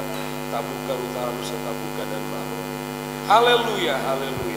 Tabukan Utara, Nusa Tabukan dan Marore. Haleluya, haleluya.